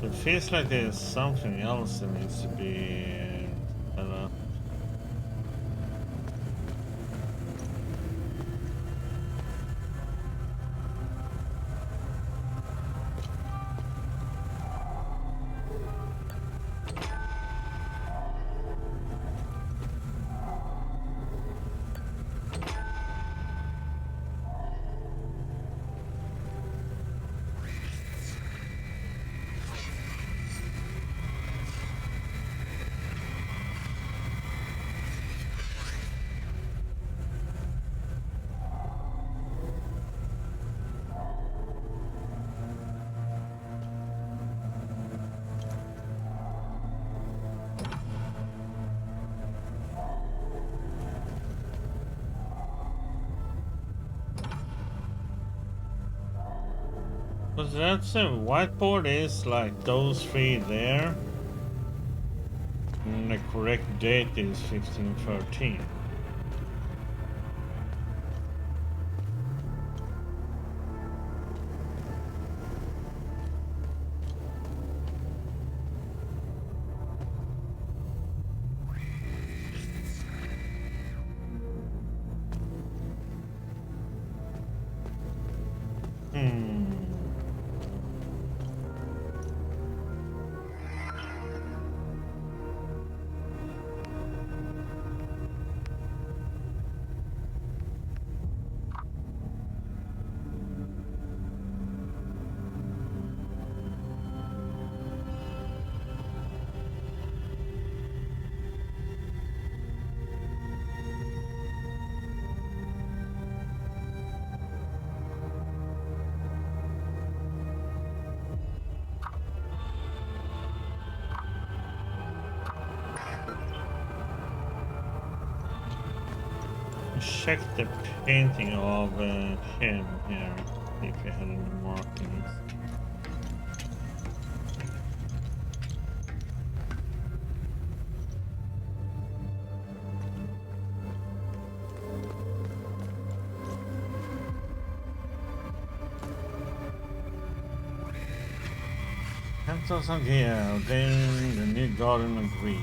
It feels like there's something else that needs to be set up. But that's a whiteboard is like those three there. And the correct date is 1513. Check the painting of him here, if he had any markings. Cantos of Gale, then the new Garden of Grief.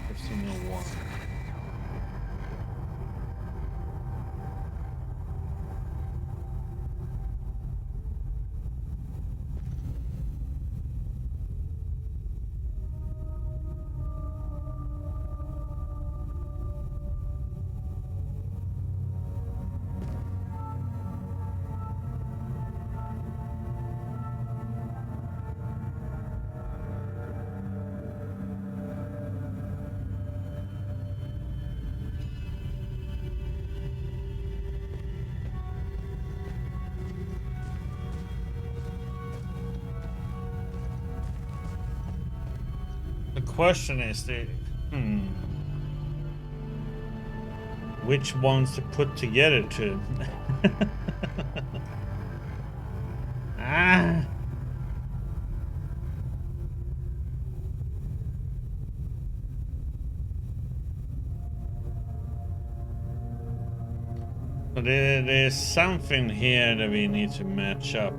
1501. The question is which ones to put together to. Ah. So there's something here that we need to match up.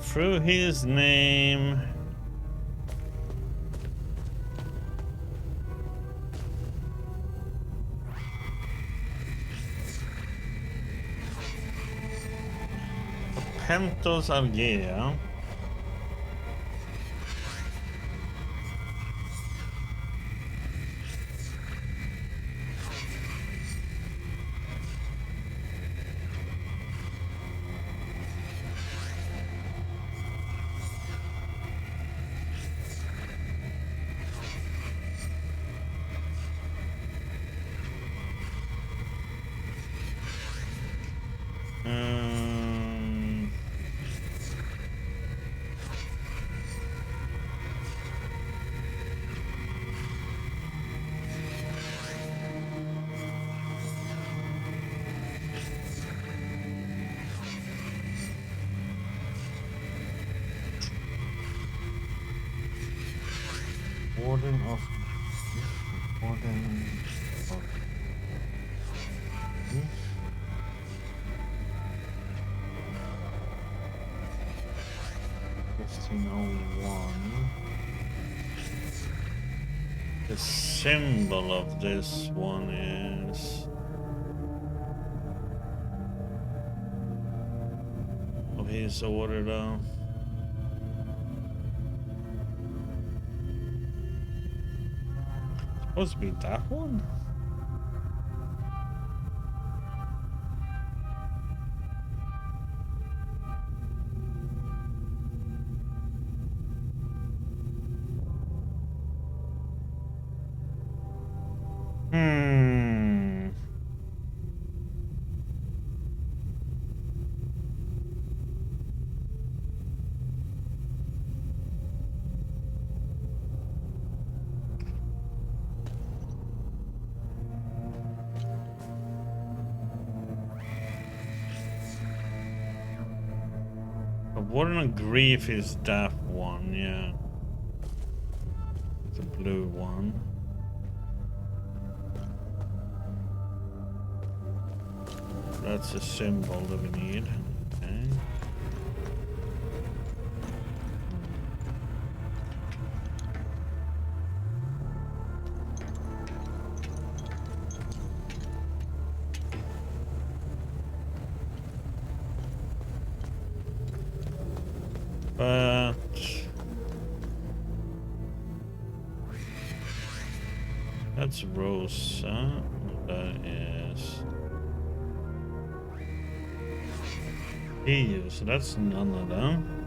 Through his name. Pentos Algea. Warden of this. 1501. The symbol of this one is of his order though. Supposed to be that one? Warden of Grief is that one, yeah. The blue one. That's a symbol that we need. Okay. But that's Rosa. That is EU, so that's none of them.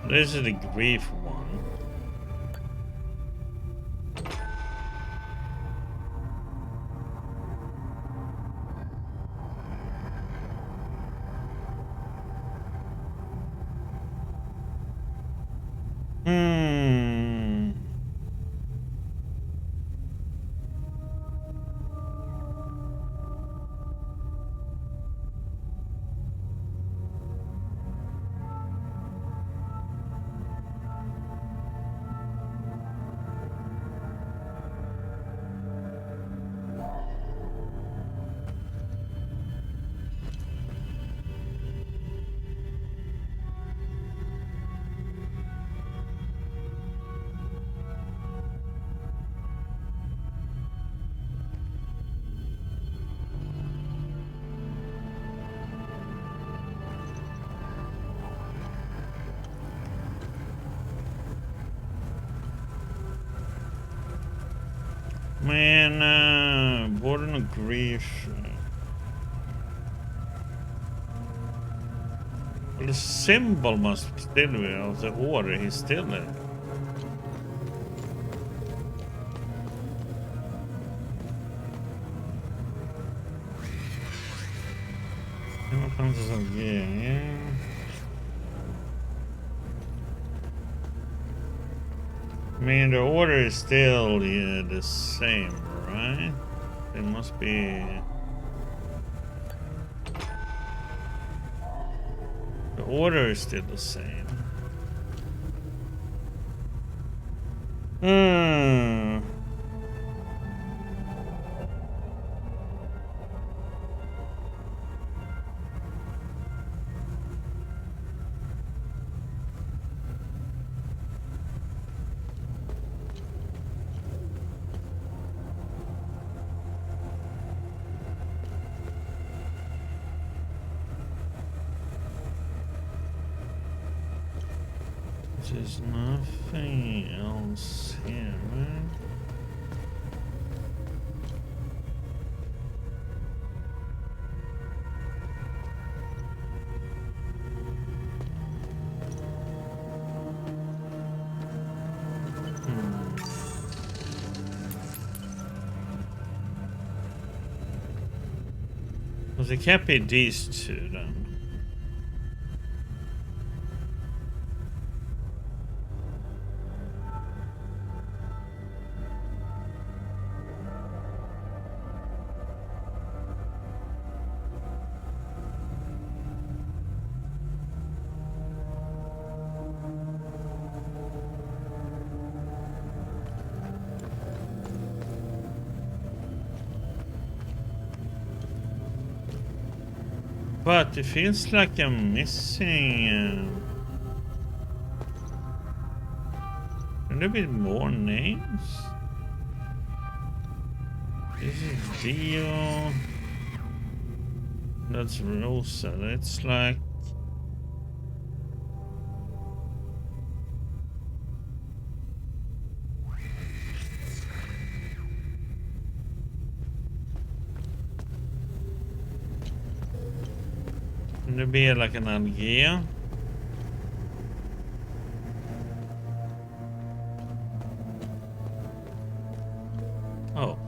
This is the grief one. Man, Burden of Grief. Well, the symbol must still be of the order he's still in. Yeah. I mean, the order is still the same, right? It must be... The order is still the same. There's nothing else here, right? Well, it can't be these two then. But it feels like I'm missing... Can there be more names? This is Dio. That's Rosa. That's like... Can there be like an Algea? Oh.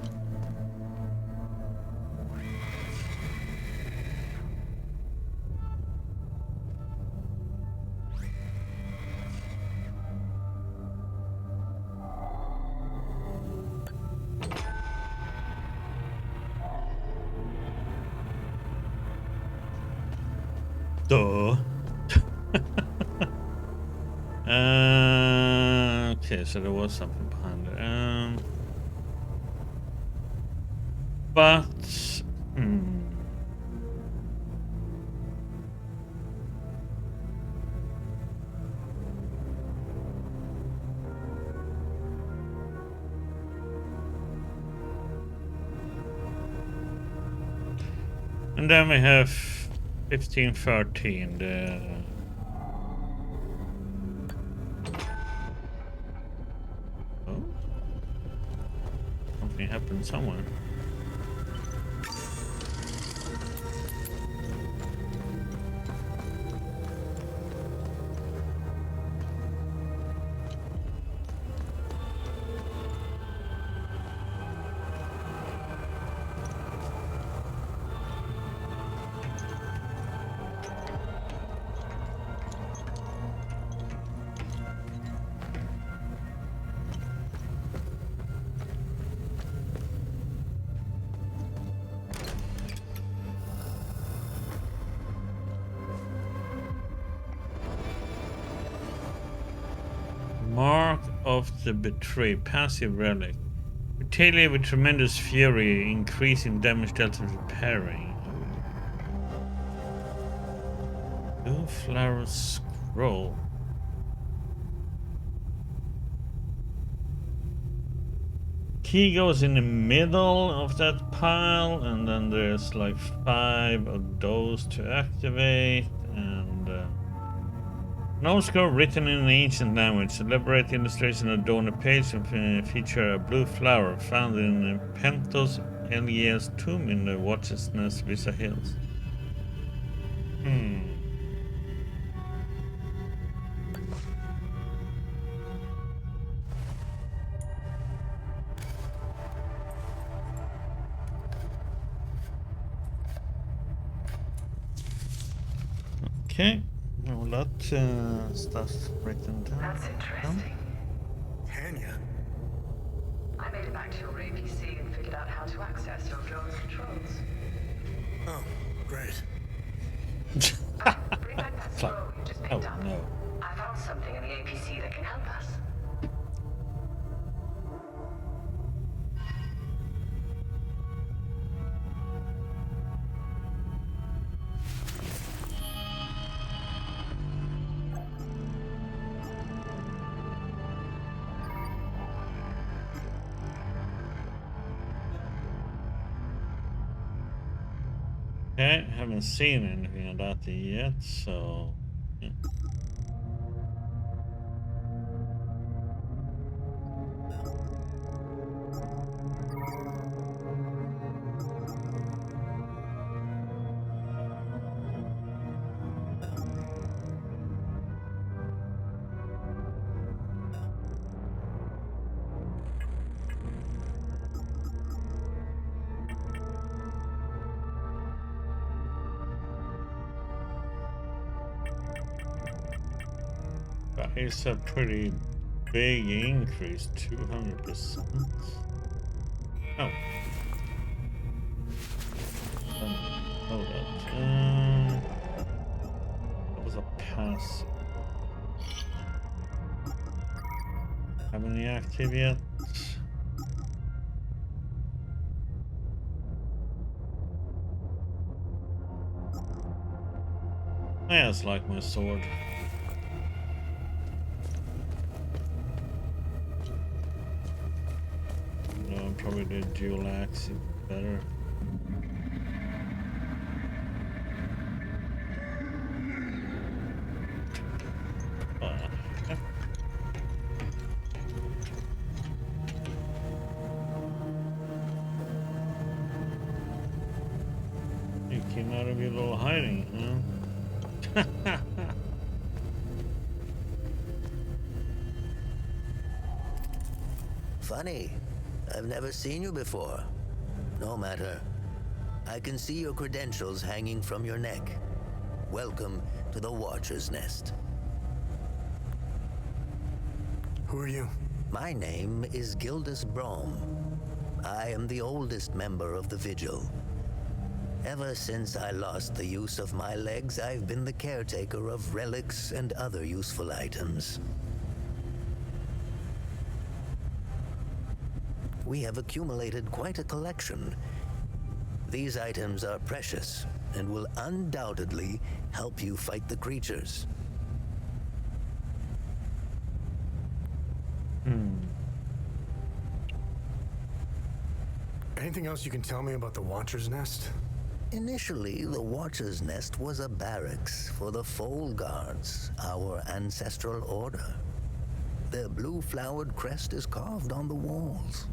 Duh. Okay, so there was something behind it. But and then we have 1513. Oh, something happened somewhere. Mark of the Betrayed, passive relic. Retaliate with tremendous fury, increasing damage dealt and repairing. Blue flower scroll. Key goes in the middle of that pile, and then there's like 5 of those to activate, and No scroll written in an ancient language. Elaborate illustration adorn the page and feature a blue flower found in Pentos Eliel's tomb in the Watcher's Nest, Vyssa Hills. Okay, all that stuff written down. That's interesting. Tanya. I made it back to your APC and figured out how to access your drone's controls. Oh, great. Bring back that scroll you just picked Oh up. no. I found something in the APC that can help us. Okay, haven't seen anything about it yet, so yeah. That is a pretty big increase, 200%. Oh. Hold up. That was a pass. Have any active yet? I just like my sword. No, probably the dual axe better. Yeah. You came out of your little hiding, huh? Funny. I've never seen you before. No matter. I can see your credentials hanging from your neck. Welcome to the Watcher's Nest. Who are you? My name is Gildas Brom. I am the oldest member of the Vigil. Ever since I lost the use of my legs, I've been the caretaker of relics and other useful items. We have accumulated quite a collection. These items are precious and will undoubtedly help you fight the creatures. Anything else you can tell me about the Watcher's Nest? Initially, the Watcher's Nest was a barracks for the Foal Guards, our ancestral order. Their blue-flowered crest is carved on the walls.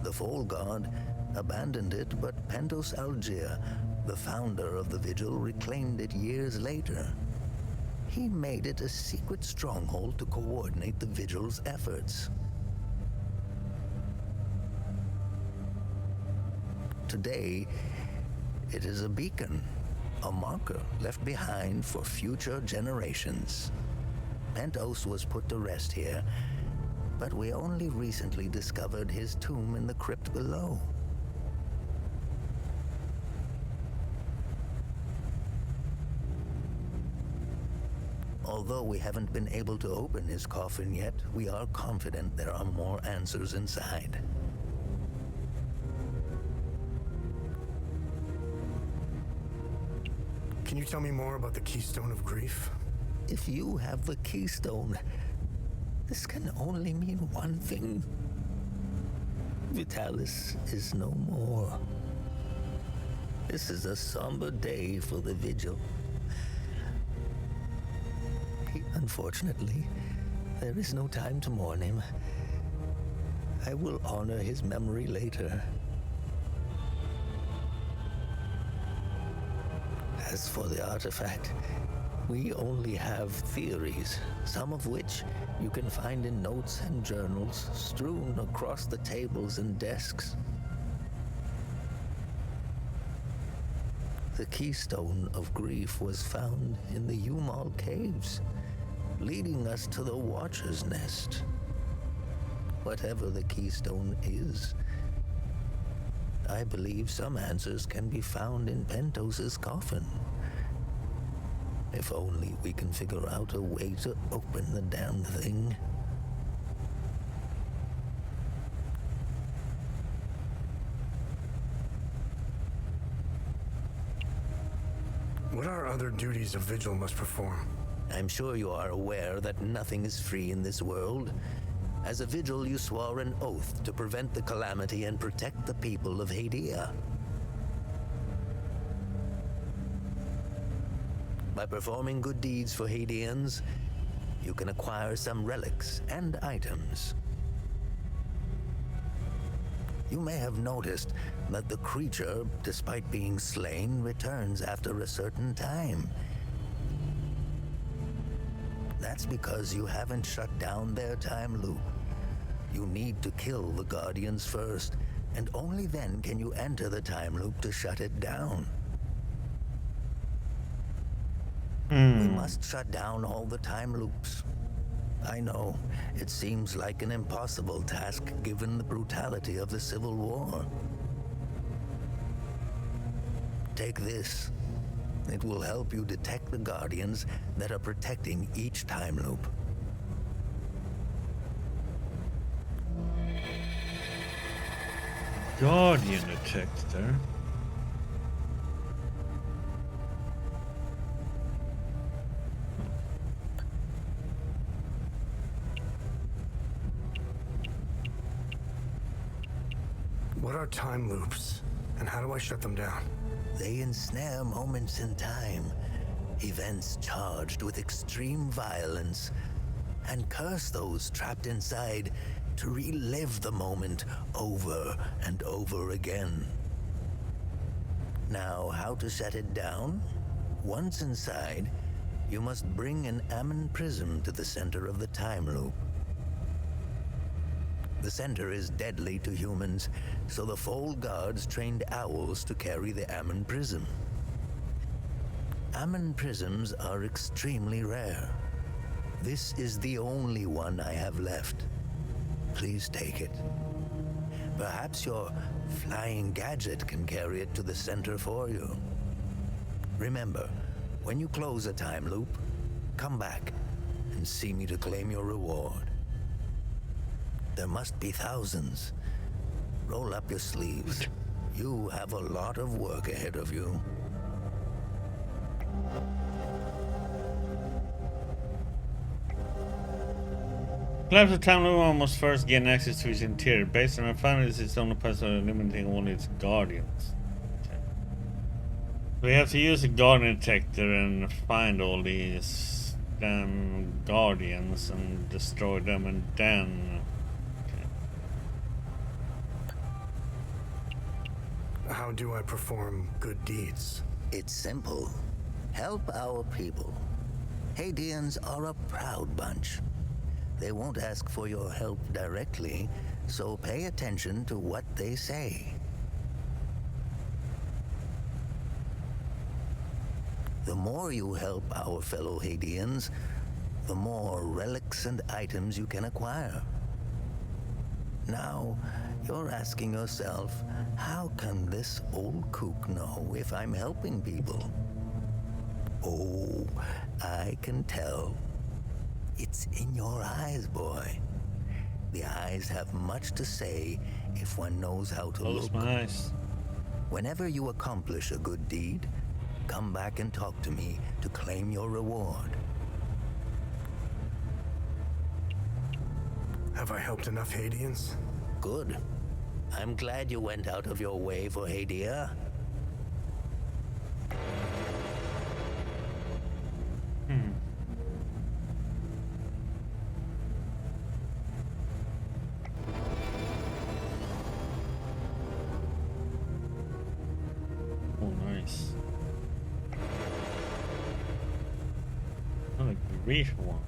The Foal Guard abandoned it, but Pentos Algier, the founder of the Vigil, reclaimed it years later. He made it a secret stronghold to coordinate the Vigil's efforts. Today, it is a beacon, a marker left behind for future generations. Pentos was put to rest here, but we only recently discovered his tomb in the crypt below. Although we haven't been able to open his coffin yet, we are confident there are more answers inside. Can you tell me more about the Keystone of Grief? If you have the keystone, this can only mean one thing. Vitalis is no more. This is a somber day for the Vigil. Unfortunately, there is no time to mourn him. I will honor his memory later. As for the artifact, we only have theories, some of which you can find in notes and journals strewn across the tables and desks. The keystone of grief was found in the Umal caves, leading us to the Watcher's Nest. Whatever the keystone is, I believe some answers can be found in Pentos's coffin. If only we can figure out a way to open the damn thing. What are other duties a vigil must perform? I'm sure you are aware that nothing is free in this world. As a vigil, you swore an oath to prevent the calamity and protect the people of Hadia. By performing good deeds for Hadians, you can acquire some relics and items. You may have noticed that the creature, despite being slain, returns after a certain time. That's because you haven't shut down their time loop. You need to kill the Guardians first, and only then can you enter the time loop to shut it down. We must shut down all the time loops. I know, it seems like an impossible task given the brutality of the Civil War. Take this. It will help you detect the Guardians that are protecting each time loop. Guardian detector. What are time loops, and how do I shut them down? They ensnare moments in time, events charged with extreme violence, and curse those trapped inside to relive the moment over and over again. Now, how to shut it down? Once inside, you must bring an Ammon prism to the center of the time loop. The center is deadly to humans, so the Fold Guards trained owls to carry the Ammon prism. Ammon prisms are extremely rare. This is the only one I have left. Please take it. Perhaps your flying gadget can carry it to the center for you. Remember, when you close a time loop, come back and see me to claim your reward. There must be thousands. Roll up your sleeves. You have a lot of work ahead of you. Collapse of time loop must first gain access to its interior. Based on our findings, it's only possible limiting only its guardians. Okay. We have to use a guardian detector and find all these damn guardians and destroy them, and then... How do I perform good deeds? It's simple. Help our people. Hadeans are a proud bunch. They won't ask for your help directly, so pay attention to what they say. The more you help our fellow Hadeans, the more relics and items you can acquire. Now, you're asking yourself, how can this old kook know if I'm helping people? Oh, I can tell. It's in your eyes, boy. The eyes have much to say if one knows how to look. Close my eyes. Whenever you accomplish a good deed, come back and talk to me to claim your reward. Have I helped enough Hadians? Good. I'm glad you went out of your way for Hadia. found a grief one.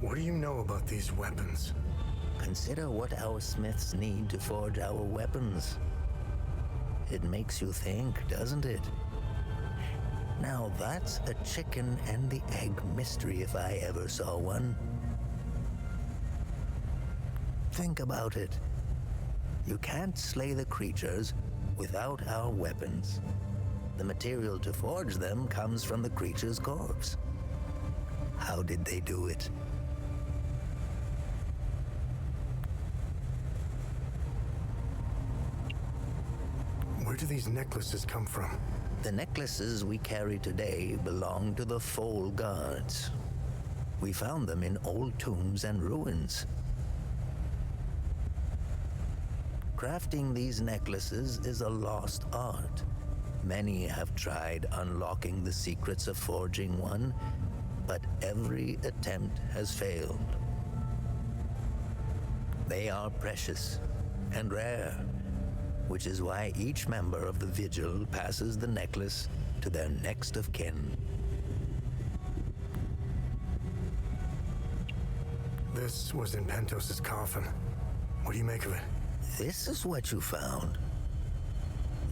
What do you know about these weapons? Consider what our smiths need to forge our weapons. It makes you think, doesn't it? Now that's a chicken and the egg mystery if I ever saw one. Think about it. You can't slay the creatures without our weapons. The material to forge them comes from the creature's corpse. How did they do it? Where do these necklaces come from? The necklaces we carry today belong to the Foal Guards. We found them in old tombs and ruins. Crafting these necklaces is a lost art. Many have tried unlocking the secrets of forging one, but every attempt has failed. They are precious and rare, which is why each member of the Vigil passes the necklace to their next of kin. This was in Pentos's coffin. What do you make of it? This is what you found.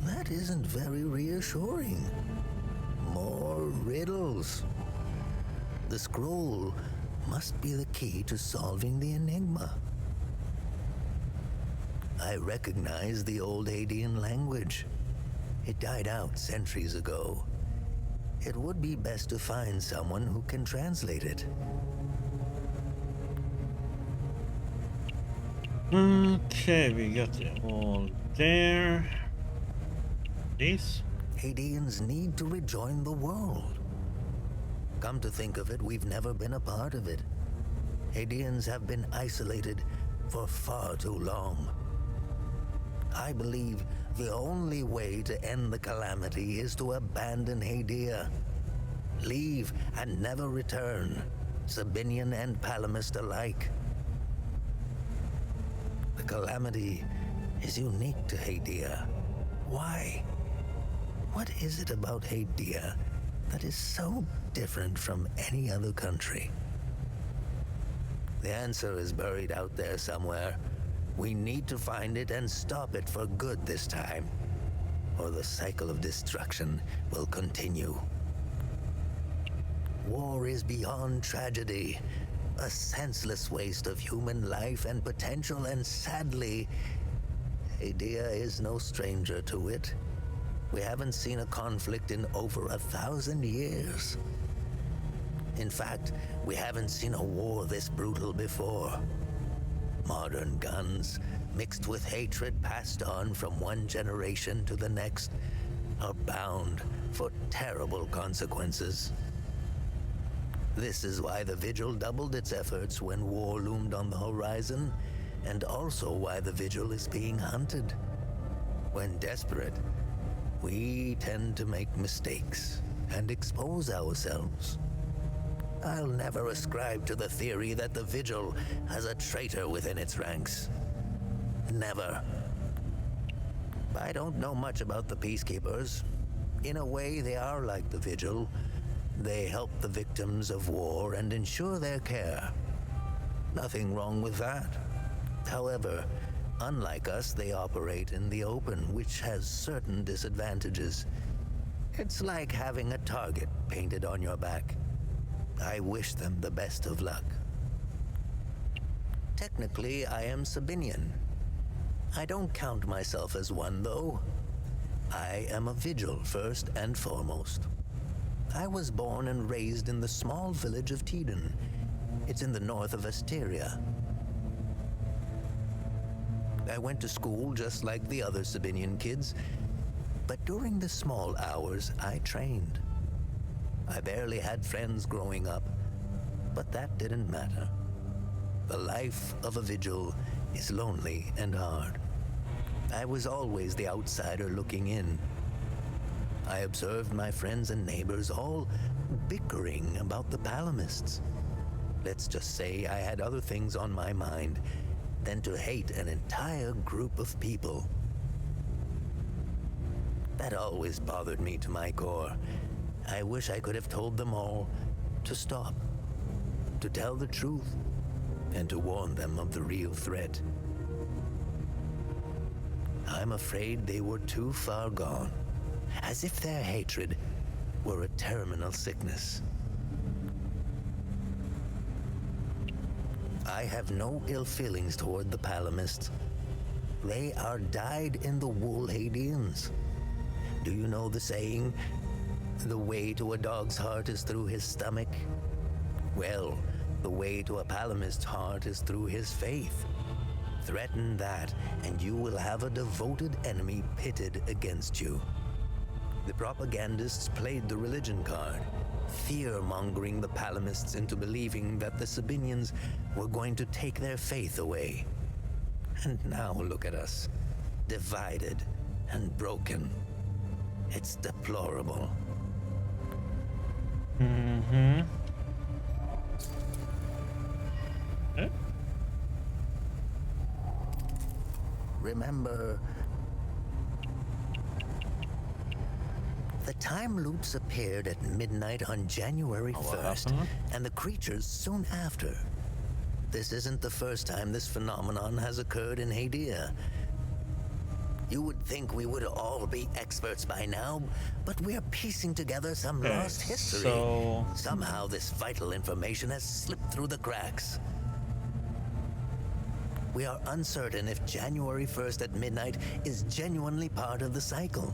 That isn't very reassuring. More riddles. The scroll must be the key to solving the enigma. I recognize the old Hadean language. It died out centuries ago. It would be best to find someone who can translate it. Okay, we got it all there. This? Hadeans need to rejoin the world. Come to think of it, we've never been a part of it. Hadeans have been isolated for far too long. I believe the only way to end the calamity is to abandon Hadea. Leave and never return, Sabinian and Palamist alike. The calamity is unique to Hadea. Why? What is it about Hadea that is so different from any other country? The answer is buried out there somewhere. We need to find it and stop it for good this time, or the cycle of destruction will continue. War is beyond tragedy, a senseless waste of human life and potential, and sadly, Hadea is no stranger to it. We haven't seen a conflict in over 1,000 years. In fact, we haven't seen a war this brutal before. Modern guns, mixed with hatred passed on from one generation to the next, are bound for terrible consequences. This is why the Vigil doubled its efforts when war loomed on the horizon, and also why the Vigil is being hunted. When desperate, we tend to make mistakes and expose ourselves. I'll never ascribe to the theory that the Vigil has a traitor within its ranks. Never. I don't know much about the Peacekeepers. In a way, they are like the Vigil. They help the victims of war and ensure their care. Nothing wrong with that. However, unlike us, they operate in the open, which has certain disadvantages. It's like having a target painted on your back. I wish them the best of luck. Technically, I am Sabinian. I don't count myself as one, though. I am a Vigil first and foremost. I was born and raised in the small village of Teden. It's in the north of Asteria. I went to school just like the other Sabinian kids, but during the small hours, I trained. I barely had friends growing up, but that didn't matter. The life of a Vigil is lonely and hard. I was always the outsider looking in. I observed my friends and neighbors all bickering about the Palamists. Let's just say I had other things on my mind than to hate an entire group of people. That always bothered me to my core. I wish I could have told them all to stop, to tell the truth, and to warn them of the real threat. I'm afraid they were too far gone, as if their hatred were a terminal sickness. I have no ill feelings toward the Palamists. They are dyed-in-the-wool Hadeans. Do you know the saying, the way to a dog's heart is through his stomach? Well, the way to a Palamist's heart is through his faith. Threaten that, and you will have a devoted enemy pitted against you. The propagandists played the religion card, fear-mongering the Palamists into believing that the Sabinians were going to take their faith away. And now look at us, divided and broken. It's deplorable. Mm-hmm. Eh? Remember, the time loops appeared at midnight on January 1st, and the creatures soon after. This isn't the first time this phenomenon has occurred in Hadia. You would think we would all be experts by now, but we're piecing together some lost history. So... Somehow this vital information has slipped through the cracks. We are uncertain if January 1st at midnight is genuinely part of the cycle.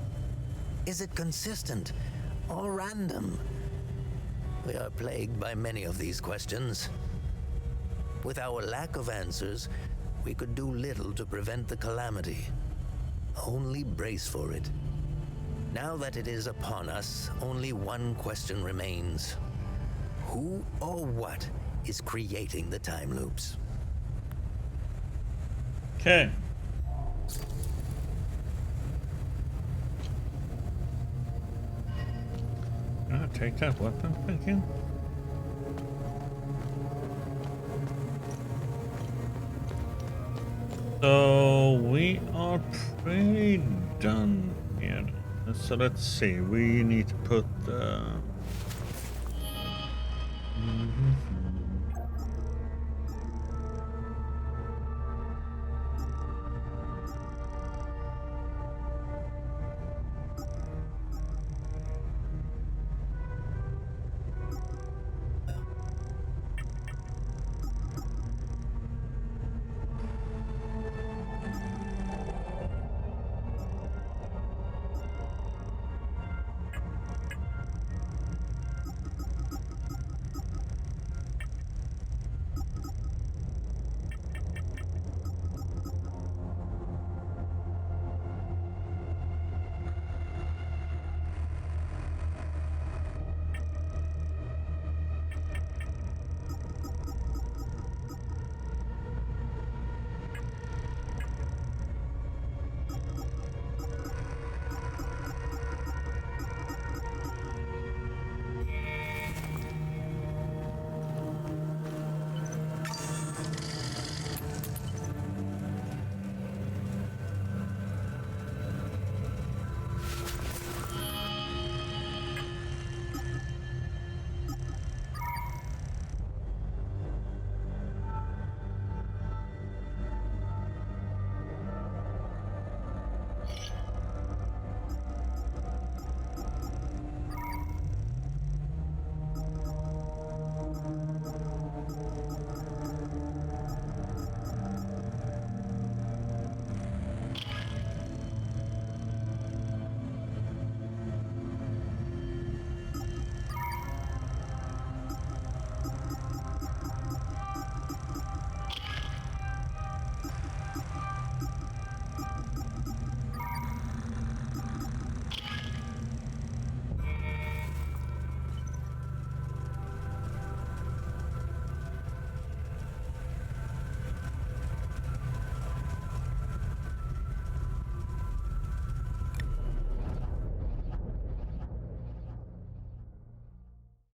Is it consistent or random? We are plagued by many of these questions. With our lack of answers, we could do little to prevent the calamity. Only brace for it. Now that it is upon us, only one question remains. Who or what is creating the time loops? Okay. I'll take that weapon, thank you. So we are pretty done here. So let's see. We need to put